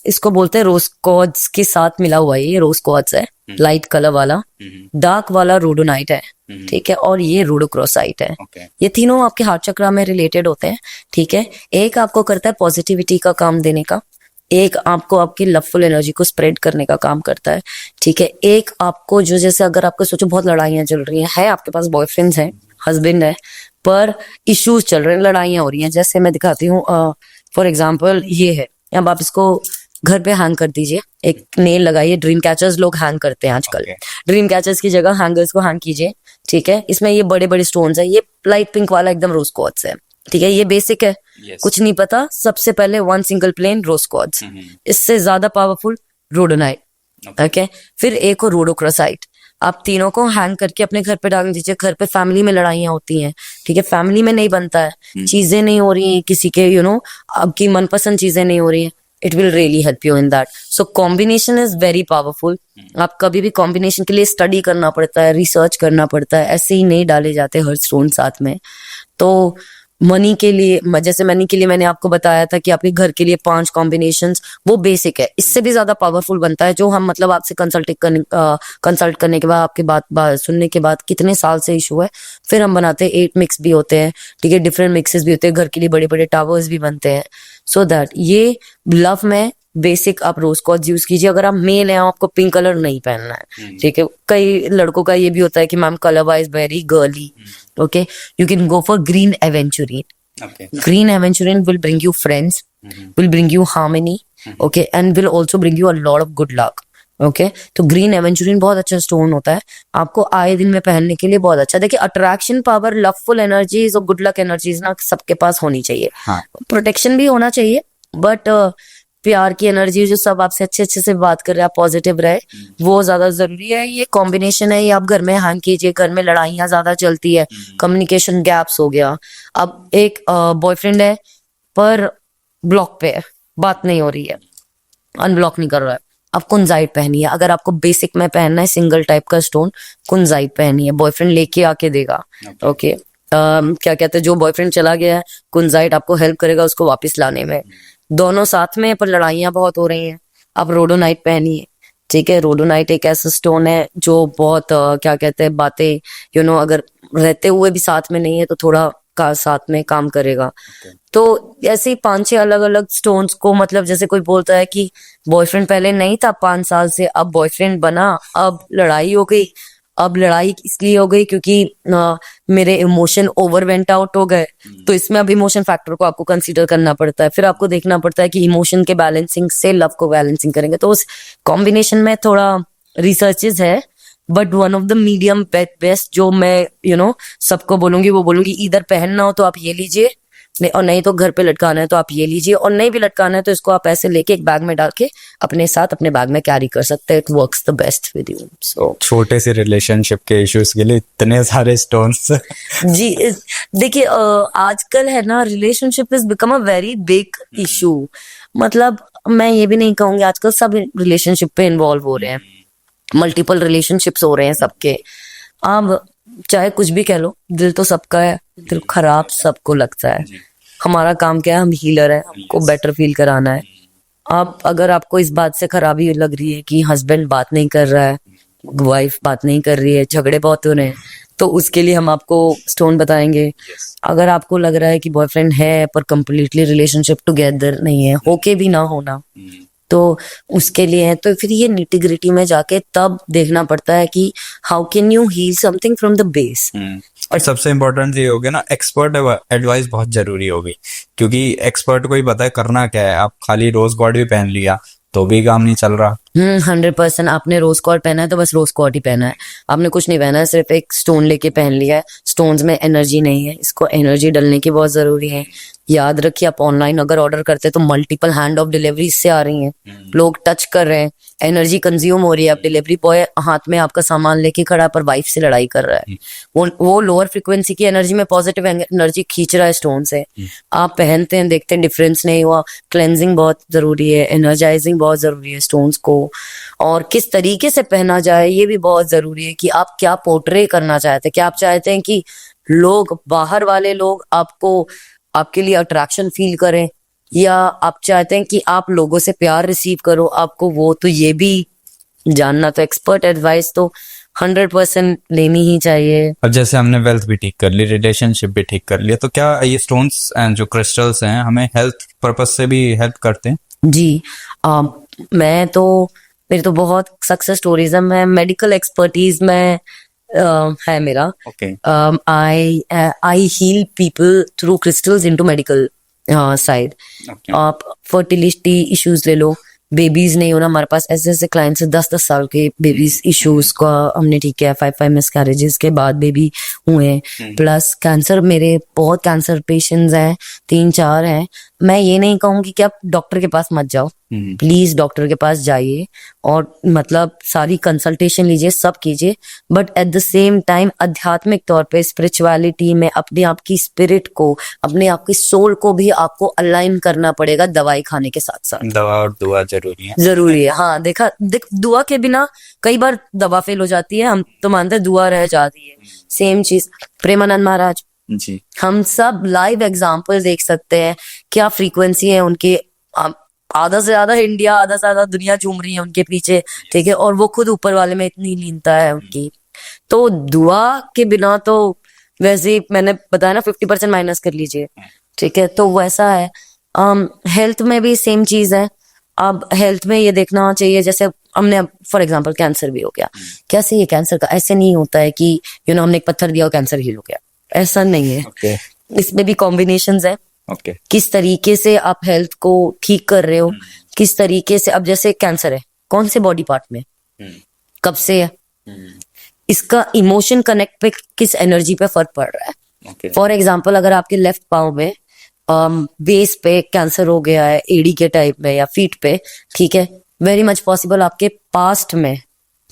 इसको बोलते हैं रोज क्वार्ट्ज के साथ मिला हुआ है, ये रोज क्वार्ट्ज है, लाइट कलर वाला, डार्क वाला रोडोनाइट है, ठीक है, और ये रोडोक्रोसाइट है। ये तीनों आपके हार्ट चक्रा में रिलेटेड होते हैं, ठीक है। एक आपको करता है पॉजिटिविटी का काम देने का, एक आपको आपकी लवफुल एनर्जी को स्प्रेड करने का काम करता है, ठीक है। एक आपको जो, जैसे अगर आपको सोचो बहुत लड़ाइयां चल रही हैं, आपके पास बॉयफ्रेंड्स हैं, हस्बैंड है, पर इश्यूज चल रहे हैं, लड़ाइयां हो रही हैं, जैसे मैं दिखाती हूँ, फॉर एग्जाम्पल ये है, अब आप इसको घर पे हैंग कर दीजिए, एक नेल लगाइए, ड्रीम कैचर्स लोग हैंग करते हैं आजकल, ड्रीम कैचर्स की जगह हैंगर्स को हैंग कीजिए, ठीक है। इसमें ये बड़े बड़े स्टोन्स है, ये लाइट पिंक वाला एकदम रोज क्वार्ट्ज है, ठीक है, ये बेसिक है, कुछ नहीं पता, सबसे पहले 1 सिंगल प्लेन रोज क्वार्ट्ज, इससे ज्यादा पावरफुल रोडोनाइट, ओके, फिर एक और रोडोक्रोसाइट। आप तीनों को हैंग करके अपने घर पे डाल दीजिए। घर पे फैमिली में लड़ाइयां होती हैं, ठीक है, फैमिली में नहीं बनता है, चीजें नहीं हो रही हैं किसी के, आपकी मनपसंद चीजें नहीं हो रही हैं, it will really help you in that. So combination is very powerful. आप कभी भी कॉम्बिनेशन के लिए स्टडी करना पड़ता है, रिसर्च करना पड़ता है, ऐसे ही नहीं डाले जाते हर स्टोन साथ में। तो मनी के लिए, जैसे मनी के लिए मैंने आपको बताया था कि आपके घर के लिए 5 कॉम्बिनेशंस, वो बेसिक है। इससे भी ज्यादा पावरफुल बनता है जो हम मतलब आपसे कंसल्ट करने के बाद, आपके बात सुनने के बाद कितने साल से इशू है, फिर हम बनाते हैं। 8 मिक्स भी होते हैं, ठीक है, डिफरेंट मिक्सेस भी होते हैं, घर के लिए बड़े बड़े टावर्स भी बनते हैं। सो दैट ये लव में बेसिक आप रोज कॉर्ड्स यूज कीजिए। अगर आप मेल हैं, आपको पिंक कलर नहीं पहनना है, ठीक है। कई लड़कों का ये भी होता है कि ma'am colour wise very girly, okay, you can go for green aventurine. Okay. Green aventurine will bring you friends, will bring you harmony, okay, and will also bring you a lot of good luck, okay। तो green aventurine बहुत अच्छा stone होता है, आपको आए दिन में पहनने के लिए बहुत अच्छा। देखिए, अट्रैक्शन पावर, लवफुल एनर्जीज और गुड लक एनर्जीज ना सबके पास होनी चाहिए। हाँ। प्रोटेक्शन भी होना चाहिए, बट प्यार की एनर्जी जो सब आपसे अच्छे अच्छे से बात कर रहे हैं, आप पॉजिटिव रहे, वो ज्यादा जरूरी है। ये कॉम्बिनेशन है, ये आप घर में हैंग कीजिए। घर में लड़ाइयाँ ज्यादा चलती है, कम्युनिकेशन गैप्स हो गया। अब एक बॉयफ्रेंड है पर ब्लॉक पे है, बात नहीं हो रही है, अनब्लॉक नहीं कर रहा है, आप कुंजाइट पहनिए। अगर आपको बेसिक में पहनना है सिंगल टाइप का स्टोन, कुंजाइट पहनिए, बॉयफ्रेंड लेके आके देगा, ओके। क्या कहते हैं, जो बॉयफ्रेंड चला गया है, कुंजाइट आपको हेल्प करेगा उसको वापस लाने में। दोनों साथ में, पर लड़ाइयाँ बहुत हो रही हैं, आप रोडोनाइट पहनिए, ठीक है। रोडोनाइट एक ऐसा स्टोन है जो बहुत क्या कहते हैं, बातें अगर रहते हुए भी साथ में नहीं है तो थोड़ा का साथ में काम करेगा। तो ऐसे ही 5-6 अलग अलग स्टोन्स को, मतलब जैसे कोई बोलता है कि बॉयफ्रेंड पहले नहीं था 5 साल से, अब बॉयफ्रेंड बना, अब लड़ाई हो गई। अब लड़ाई इसलिए हो गई क्योंकि मेरे इमोशन ओवर वेंट आउट हो गए, तो इसमें अब इमोशन फैक्टर को आपको कंसीडर करना पड़ता है। फिर आपको देखना पड़ता है कि इमोशन के बैलेंसिंग से लव को बैलेंसिंग करेंगे, तो उस कॉम्बिनेशन में थोड़ा रिसर्चेज है। But one of the medium best जो मैं सबको बोलूंगी, वो बोलूंगी इधर पहनना हो तो आप ये लीजिए, नहीं और नहीं तो घर पे लटकाना है तो आप ये लीजिए, और नहीं भी लटकाना है तो इसको आप ऐसे लेके एक बैग में डाल के अपने साथ अपने बैग में कैरी कर सकते हैं। It works the best with you. So छोटे से रिलेशनशिप के इश्यूज के लिए इतने सारे स्टोन्स। जी, देखिए आजकल है ना, relationship is become a very big issue. मतलब मैं ये भी नहीं कहूंगी, आजकल सब रिलेशनशिप पे इन्वॉल्व हो रहे हैं, मल्टीपल रिलेशनशिप्स हो रहे हैं सबके। अब चाहे कुछ भी कह लो, दिल तो सबका है, दिल खराब सबको लगता है। हमारा काम क्या है, हम हीलर है, हमको बेटर फील कराना है। अब अगर आपको इस बात से खराबी लग रही है कि हस्बैंड बात नहीं कर रहा है, वाइफ बात नहीं कर रही है, झगड़े बहुत हो रहे हैं, तो उसके लिए हम आपको स्टोन बताएंगे। अगर आपको लग रहा है कि बॉयफ्रेंड है पर कंप्लीटली रिलेशनशिप टुगेदर नहीं है, होके भी ना होना, तो उसके लिए है, तो फिर ये निटिग्रिटी में जाके तब देखना पड़ता है कि how can you heal something from the base. और सबसे इम्पोर्टेंट ये हो गया ना, एक्सपर्ट एडवाइस बहुत जरूरी होगी, क्योंकि एक्सपर्ट को ही पता है करना क्या है। आप खाली रोज गॉड भी पहन लिया तो भी काम नहीं चल रहा। 100%। आपने रोज कॉर्ड पहना है तो बस रोज कॉर्ड ही पहना है, आपने कुछ नहीं पहना है, सिर्फ एक स्टोन लेके पहन लिया है। स्टोन्स में एनर्जी नहीं है, इसको एनर्जी डलने की बहुत जरूरी है। याद रखिए, आप ऑनलाइन अगर ऑर्डर करते हैं तो मल्टीपल हैंड ऑफ डिलीवरी इससे आ रही हैं, लोग टच कर रहे हैं, एनर्जी कंज्यूम हो रही है। अब डिलीवरी बॉय हाथ में आपका सामान लेके खड़ा पर वाइफ से लड़ाई कर रहा है, वो लोअर फ्रिक्वेंसी की एनर्जी में पॉजिटिव एनर्जी खींच रहा है स्टोन से। आप पहनते हैं, देखते हैं डिफरेंस नहीं हुआ। क्लेंजिंग बहुत जरूरी है, एनर्जाइजिंग बहुत जरूरी है स्टोन्स को, और किस तरीके से पहना जाए ये भी बहुत जरूरी है कि आप क्या पोर्ट्रे करना चाहते हैं। क्या आप चाहते हैं कि लोग, बाहर वाले लोग आपको, आपके लिए अट्रैक्शन फील करें, या आप चाहते हैं कि आप लोगों से प्यार रिसीव करो आपको, वो तो ये भी जानना। तो एक्सपर्ट एडवाइस तो 100% लेनी ही चाहिए। अब जैसे हमने वेल्थ भी ठीक कर ली, रिलेशनशिप भी ठीक कर लिया, तो क्या ये स्टोन्स जो क्रिस्टल्स हैं हमें हेल्थ पर्पस से भी हेल्प करते हैं? जी, मैं तो, मेरी तो बहुत सक्सेस स्टोरीज है। मैं मेडिकल एक्सपर्टीज में है मेरा। Okay. I heal people through crystals into medical side. आप फर्टिलिटी इश्यूज ले लो, बेबीज नहीं होना, हमारे पास ऐसे ऐसे क्लाइंट्स हैं 10-10 साल के बेबीज इश्यूज का हमने ठीक किया, 5 मिसकैरेजेस के बाद बेबी हुए हैं। प्लस कैंसर, मेरे बहुत कैंसर पेशेंट्स हैं, 3-4 हैं। मैं ये नहीं कहूंगी कि आप डॉक्टर के पास मत जाओ, प्लीज डॉक्टर के पास जाइए और मतलब सारी कंसल्टेशन लीजिए, सब कीजिए, but at the same time आध्यात्मिक तौर पे, स्पिरिचुअलिटी में अपने आप की स्पिरिट को, अपने आप की सोल को भी आपको अलाइन करना पड़ेगा दवाई खाने के साथ साथ। दवा और दुआ जरूरी है। जरूरी है, हाँ। देख दुआ के बिना कई बार दवा फेल हो जाती है, हम तो मानते हैं दुआ रह जाती है। सेम चीज प्रेमानंद महाराज, जी हम सब लाइव एग्जाम्पल देख सकते हैं, क्या फ्रीक्वेंसी है उनकी। आधा से ज्यादा इंडिया, आधा से ज्यादा दुनिया झूम रही है उनके पीछे, ठीक है, और वो खुद ऊपर वाले में इतनी लीनता है उनकी। तो दुआ के बिना तो, वैसे ही मैंने बताया ना, 50% माइनस कर लीजिए, ठीक है, तो वैसा है। हेल्थ में भी सेम चीज है। अब हेल्थ में ये देखना चाहिए, जैसे हमने फॉर एग्जांपल कैंसर भी हो गया, कैसे ये कैंसर का ऐसे नहीं होता है कि हमने एक पत्थर दिया और कैंसर हील हो गया, ऐसा नहीं है। ओके इसमें भी कॉम्बिनेशंस है। ओके किस तरीके से आप हेल्थ को ठीक कर रहे हो, किस तरीके से। अब जैसे कैंसर है, कौन से बॉडी पार्ट में, कब से है, इसका इमोशन कनेक्ट पे, किस एनर्जी पे फर्क पड़ रहा है। ओके फॉर एग्जाम्पल, अगर आपके लेफ्ट पाँव में बेस पे कैंसर हो गया है, एडी के टाइप में, या फीट पे, ठीक है, वेरी मच पॉसिबल आपके पास्ट में,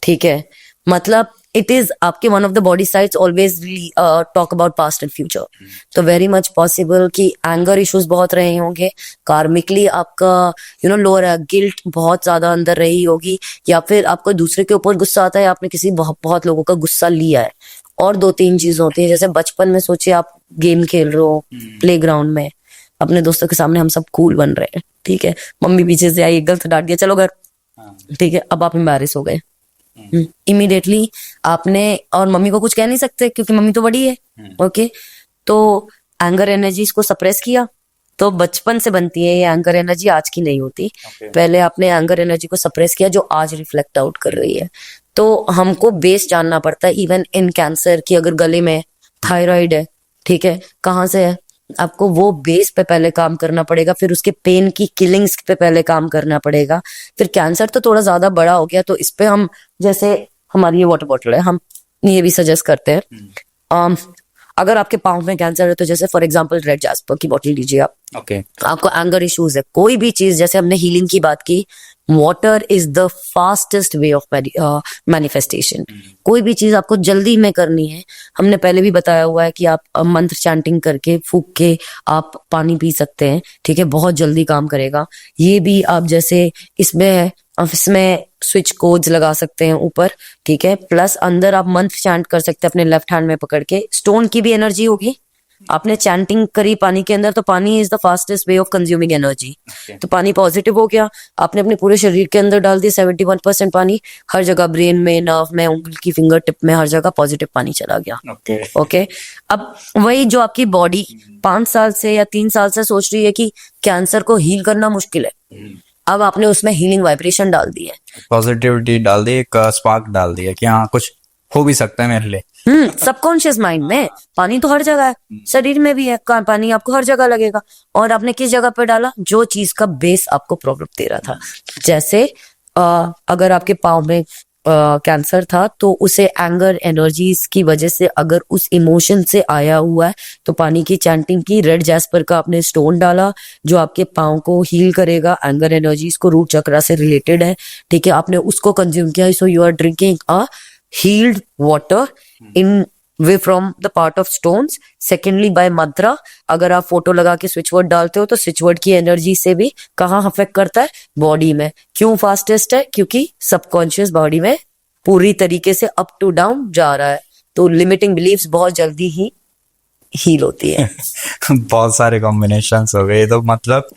ठीक है, मतलब इट इज आपके one of the body sides always talk about past and future. तो वेरी मच पॉसिबल कि एंगर इश्यूज बहुत रहे होंगे, कार्मिकली आपका लोअर गिल्ट बहुत ज्यादा अंदर रही होगी, या फिर आपको दूसरे के ऊपर गुस्सा आता है, आपने किसी बहुत लोगों का गुस्सा लिया है। और 2-3 चीज होती है, जैसे बचपन में सोचिए आप गेम खेल रहे हो प्लेग्राउंड में, अपने दोस्तों के सामने हम सब कूल बन रहे हैं, ठीक है, मम्मी पीछे से आई, गलत डांट दिया, चलो घर, ठीक है, अब आप एम्बैरेस हो गए। इमीडिएटली आपने, और मम्मी को कुछ कह नहीं सकते क्योंकि मम्मी तो बड़ी है, ओके, तो एंगर एनर्जीज को सप्रेस किया, तो बचपन से बनती है ये एंगर एनर्जी, आज की नहीं होती। पहले आपने एंगर एनर्जी को सप्रेस किया, जो आज रिफ्लेक्ट आउट कर रही है। तो हमको बेस जानना पड़ता है, इवन इन कैंसर की, अगर गले में थायराइड है, ठीक है, कहाँ से है, आपको वो बेस पे पहले काम करना पड़ेगा, फिर उसके पेन की किलिंग्स पे पहले काम करना पड़ेगा। फिर कैंसर तो थोड़ा ज्यादा बड़ा हो गया, तो इस पे हम, जैसे हमारी ये वाटर बॉटल है, हम ये भी सजेस्ट करते हैं। अगर आपके पाँव में कैंसर है, तो जैसे फॉर एग्जांपल रेड जैस्पर की बॉटल लीजिए आप। ओके आपको एंगर इश्यूज है, कोई भी चीज, जैसे हमने हीलिंग की बात की, water is the fastest way of manifestation. कोई भी चीज आपको जल्दी में करनी है, हमने पहले भी बताया हुआ है कि आप मंत्र चैंटिंग करके, फूक के आप पानी पी सकते हैं, ठीक है, बहुत जल्दी काम करेगा। ये भी आप जैसे इसमें स्विच कोड्स लगा सकते हैं ऊपर, ठीक है, प्लस अंदर आप मंत्र चैंट कर सकते हैं अपने लेफ्ट हैंड में पकड़ के। स्टोन की भी एनर्जी होगी, आपने चैंटिंग करी पानी के अंदर, तो पानी is the fastest way of consuming energy. तो पानी पॉजिटिव हो गया, आपने अपने पूरे शरीर के अंदर डाल दिया 71% पानी, हर जगह ब्रेन में, नर्व में, उंगली की फिंगर टिप में, हर जगह पॉजिटिव पानी चला गया। ओके, अब वही जो आपकी बॉडी 5 साल से या 3 साल से सोच रही है कि कैंसर को हील करना मुश्किल है, अब आपने उसमें हीलिंग वाइब्रेशन डाल दी है, पॉजिटिविटी डाल दी, एक स्पार्क डाल दिया कि हाँ कुछ हो भी सकता है मेरे लिए। सबकॉन्शियस माइंड में पानी तो हर जगह है, शरीर में भी है पानी, आपको हर जगह लगेगा। और आपने किस जगह पे डाला, जो चीज का बेस आपको प्रॉब्लम दे रहा था। जैसे अगर आपके पाँव में कैंसर था, तो उसे एंगर एनर्जीज की वजह से, अगर उस इमोशन से आया हुआ है, तो पानी की चैंटिंग की, रेड जैस्पर का आपने स्टोन डाला, जो आपके पाँव को हील करेगा, एंगर एनर्जीज को, रूट चक्रा से रिलेटेड है, ठीक है, आपने उसको कंज्यूम किया। So you are drinking a healed water in way from the part of stones. Secondly, by mantra, अगर आप फोटो लगा के स्विच वर्ड डालते हो, तो स्विच वर्ड की एनर्जी से भी कहाँ अफेक्ट करता है, बॉडी में। क्यों फास्टेस्ट है, क्योंकि सबकॉन्शियस बॉडी में पूरी तरीके से अप टू डाउन जा रहा है, तो लिमिटिंग बिलीफ्स बहुत जल्दी ही हील होती है। बहुत सारे कॉम्बिनेशंस हो गए, तो मतलब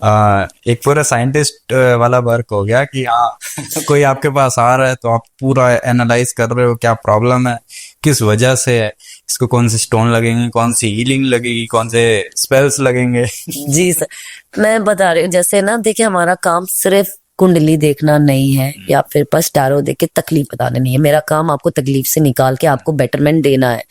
एक पूरा साइंटिस्ट वाला वर्क हो गया कि हाँ कोई आपके पास आ रहा है, तो आप पूरा एनालाइज कर रहे हो क्या प्रॉब्लम है, किस वजह से है, इसको कौन से स्टोन लगेंगे, कौन सी हीलिंग लगेगी, कौन से स्पेल्स लगेंगे। जी सर, मैं बता रही हूँ, जैसे ना देखिए, हमारा काम सिर्फ कुंडली देखना नहीं है, या फिर बस टैरो देख के तकलीफ बताना नहीं है। मेरा काम आपको तकलीफ से निकाल के आपको बेटरमेंट देना है।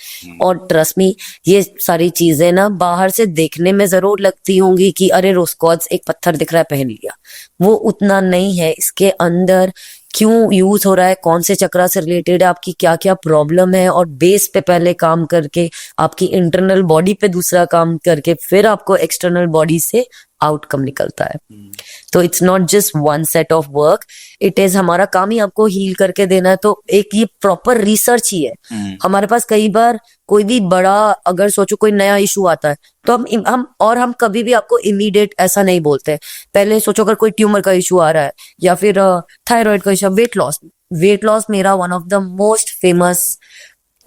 और ट्रस्ट मी, ये सारी चीजें ना बाहर से देखने में जरूर लगती होंगी कि अरे रोस्कॉच एक पत्थर दिख रहा है पहन लिया, वो उतना नहीं है। इसके अंदर क्यों यूज हो रहा है, कौन से चक्रा से रिलेटेड है, आपकी क्या क्या प्रॉब्लम है, और बेस पे पहले काम करके, आपकी इंटरनल बॉडी पे दूसरा काम करके, फिर आपको एक्सटर्नल बॉडी से आउटकम निकलता है। तो it's not just one set of work, it is, हमारा काम ही आपको हील करके देना है। तो एक ये प्रॉपर रिसर्च ही है हमारे पास। कई बार कोई भी बड़ा, अगर सोचो कोई नया इशू आता है, तो हम कभी भी आपको इमीडिएट ऐसा नहीं बोलते। पहले सोचो अगर कोई ट्यूमर का इशू आ रहा है, या फिर थायराइड का इशू, वेट लॉस मेरा one of the most famous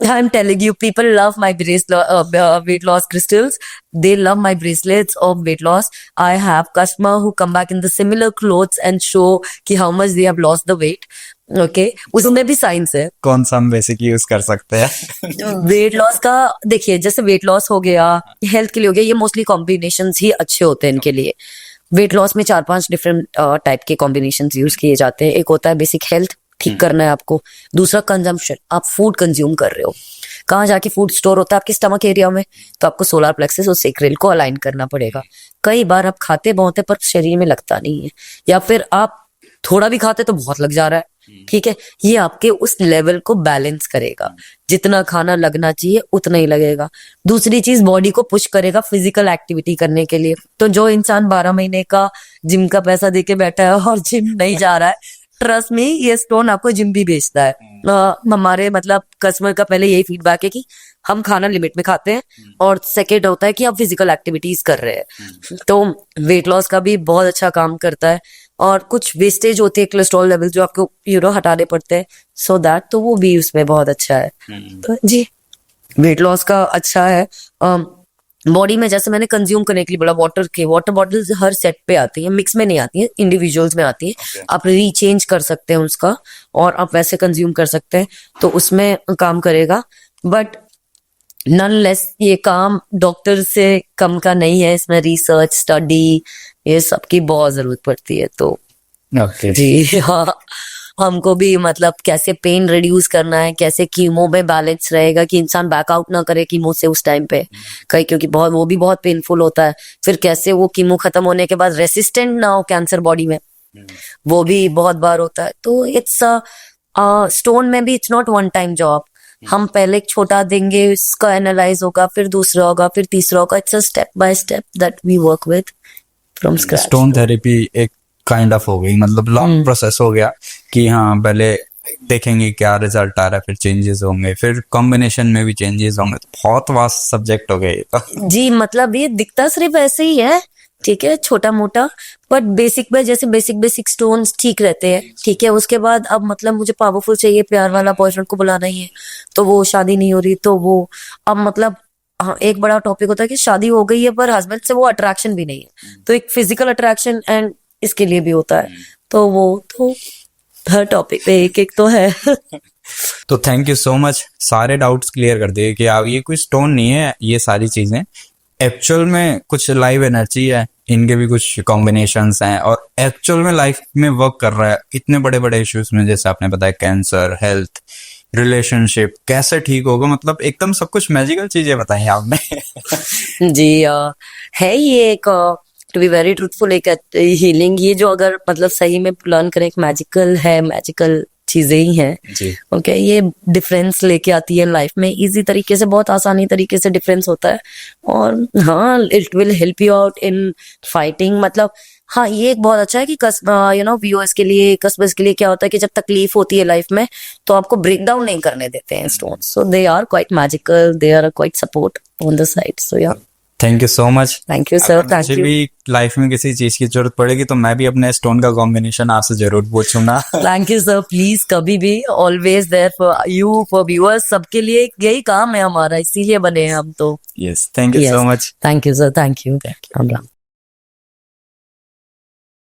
I'm telling you, people love my weight loss crystals. They love my bracelets of weight loss. I have customer who come back in the similar clothes and show कि how much they have lost the weight. Okay, उसमें भी science है. कौन सा हम basic use कर सकते हैं? वेट लॉस का देखिए, जैसे वेट लॉस हो गया, हेल्थ के लिए हो गया, ये मोस्टली कॉम्बिनेशंस ही अच्छे होते हैं इनके लिए. वेट लॉस में 4-5 डिफरेंट टाइप के कॉम्बिनेशंस यूज किए जाते हैं. एक होता है बेसिक हेल्थ, ठीक करना है आपको. दूसरा कंजम्पशन, आप फूड कंज्यूम कर रहे हो. कहाँ जाके फूड स्टोर होता है? आपके स्टमक एरिया में. तो आपको सोलर प्लेक्सस और सेक्रेल को अलाइन करना पड़ेगा. कई बार आप खाते बहुत है पर शरीर में लगता नहीं है, या फिर आप थोड़ा भी खाते तो बहुत लग जा रहा है. ठीक है, ये आपके उस लेवल को बैलेंस करेगा. जितना खाना लगना चाहिए उतना ही लगेगा. दूसरी चीज, बॉडी को पुश करेगा फिजिकल एक्टिविटी करने के लिए. तो जो इंसान 12 महीने का जिम का पैसा देके बैठा है और जिम नहीं जा रहा है, ट्रस्ट में ये स्टोन आपको जिम भी बेचता है. हमारे मतलब कस्टमर का पहले यही फीडबैक है कि हम खाना लिमिट में खाते हैं, और सेकेंड होता है कि आप फिजिकल एक्टिविटीज कर रहे हैं. तो वेट लॉस का भी बहुत अच्छा काम करता है. और कुछ वेस्टेज होते हैं कोलेस्ट्रॉल लेवल जो आपको हटाने पड़ते हैं, सो दैट, तो वो भी उसमें बहुत अच्छा है. तो जी, वेट लॉस का अच्छा है. बॉडी में जैसे मैंने कंज्यूम करने के लिए बोला, वाटर बॉटल्स हर सेट पे आती है, मिक्स में नहीं आती है, इंडिविजुअल्स में आती है. आप रीचेंज कर सकते हैं उसका, और आप वैसे कंज्यूम कर सकते हैं, तो उसमें काम करेगा. बट नॉनलेस ये काम डॉक्टर से कम का नहीं है. इसमें रिसर्च, स्टडी, ये सबकी बहुत जरूरत पड़ती है. तो ओके जी हाँ, हमको भी मतलब कैसे पेन रिड्यूस करना है, कैसे कीमो में बैलेंस रहेगा कि इंसान बैकआउट ना करे कीमो से उस टाइम पे, कहीं क्योंकि वो भी बहुत पेनफुल होता है. फिर कैसे वो कीमो खत्म होने के बाद रेसिस्टेंट ना हो कैंसर बॉडी में, वो भी बहुत बार होता है. तो इट्स स्टोन में भी it's not one time job. हम पहले एक छोटा देंगे, उसका एनालाइज होगा, फिर दूसरा होगा, फिर तीसरा होगा. It's a step by step that we work with from scratch. Stone therapy एक काइंड ऑफ हो गई, मतलब लॉन्ग प्रोसेस हो गया कि हाँ पहले देखेंगे क्या रिजल्ट आ रहा है, फिर चेंजेस होंगे, फिर कॉम्बिनेशन में भी चेंजेस होंगे. तो बहुत वास्ट सब्जेक्ट हो गए जी. मतलब ये दिखता सिर्फ ऐसे ही है, ठीक है, छोटा मोटा, बट बेसिक में जैसे बेसिक स्टोन्स ठीक रहते हैं. ठीक है, उसके बाद अब मतलब मुझे पावरफुल चाहिए, प्यार वाला बॉयफ्रेंड को बुलाना ही है, तो वो शादी नहीं हो रही, तो वो अब मतलब हाँ, एक बड़ा टॉपिक होता है कि शादी हो गई है पर हस्बैंड से वो अट्रैक्शन भी नहीं है, तो एक फिजिकल अट्रैक्शन एंड इसके लिए भी होता है. तो वो तो हर टॉपिक पे एक तो है. तो थैंक यू सो मच, सारे डाउट्स क्लियर कर दिए कि आप ये कोई स्टोन नहीं है, ये सारी चीजें एक्चुअल में कुछ लाइव एनर्जी है, इनके भी कुछ कॉम्बिनेशंस हैं, और एक्चुअल में लाइफ में वर्क कर रहा है इतने बड़े बड़े इश्यूज में. जैसे आपने बताया कैंसर, हेल्थ, रिलेशनशिप कैसे ठीक होगा, मतलब एकदम सब कुछ मैजिकल चीजें बताई आपने. जी है ये एक टू बी वेरी ट्रूथफुल एक हीलिंग, ये जो अगर मतलब सही में लर्न करें, एक मैजिकल है, मैजिकल चीजें ही हैं. ओके, ये डिफरेंस लेके आती है लाइफ में, इजी तरीके से, बहुत आसानी तरीके से डिफरेंस होता है. और हाँ, it will help you out in fighting. मतलब हाँ, ये एक बहुत अच्छा है कि व्यूअर्स के लिए, कस्टमर्स के लिए क्या होता है कि जब तकलीफ होती है लाइफ में तो आपको ब्रेक डाउन नहीं करने देते हैं stone. So they are quite magical, they are quite support on the side. So yeah thank you so much. Thank you sir. Thank मुझे यू. भी लाइफ में किसी चीज की जरूरत पड़ेगी तो मैं भी अपने स्टोन का कॉम्बिनेशन आपसे जरूर पूछूंगा. Thank you sir. प्लीज, कभी भी, always there for you, for viewers, सबके लिए यही काम है हमारा, इसीलिए बने हैं हम. तो yes, thank you so much. Thank you sir. Thank you. Ram Ram.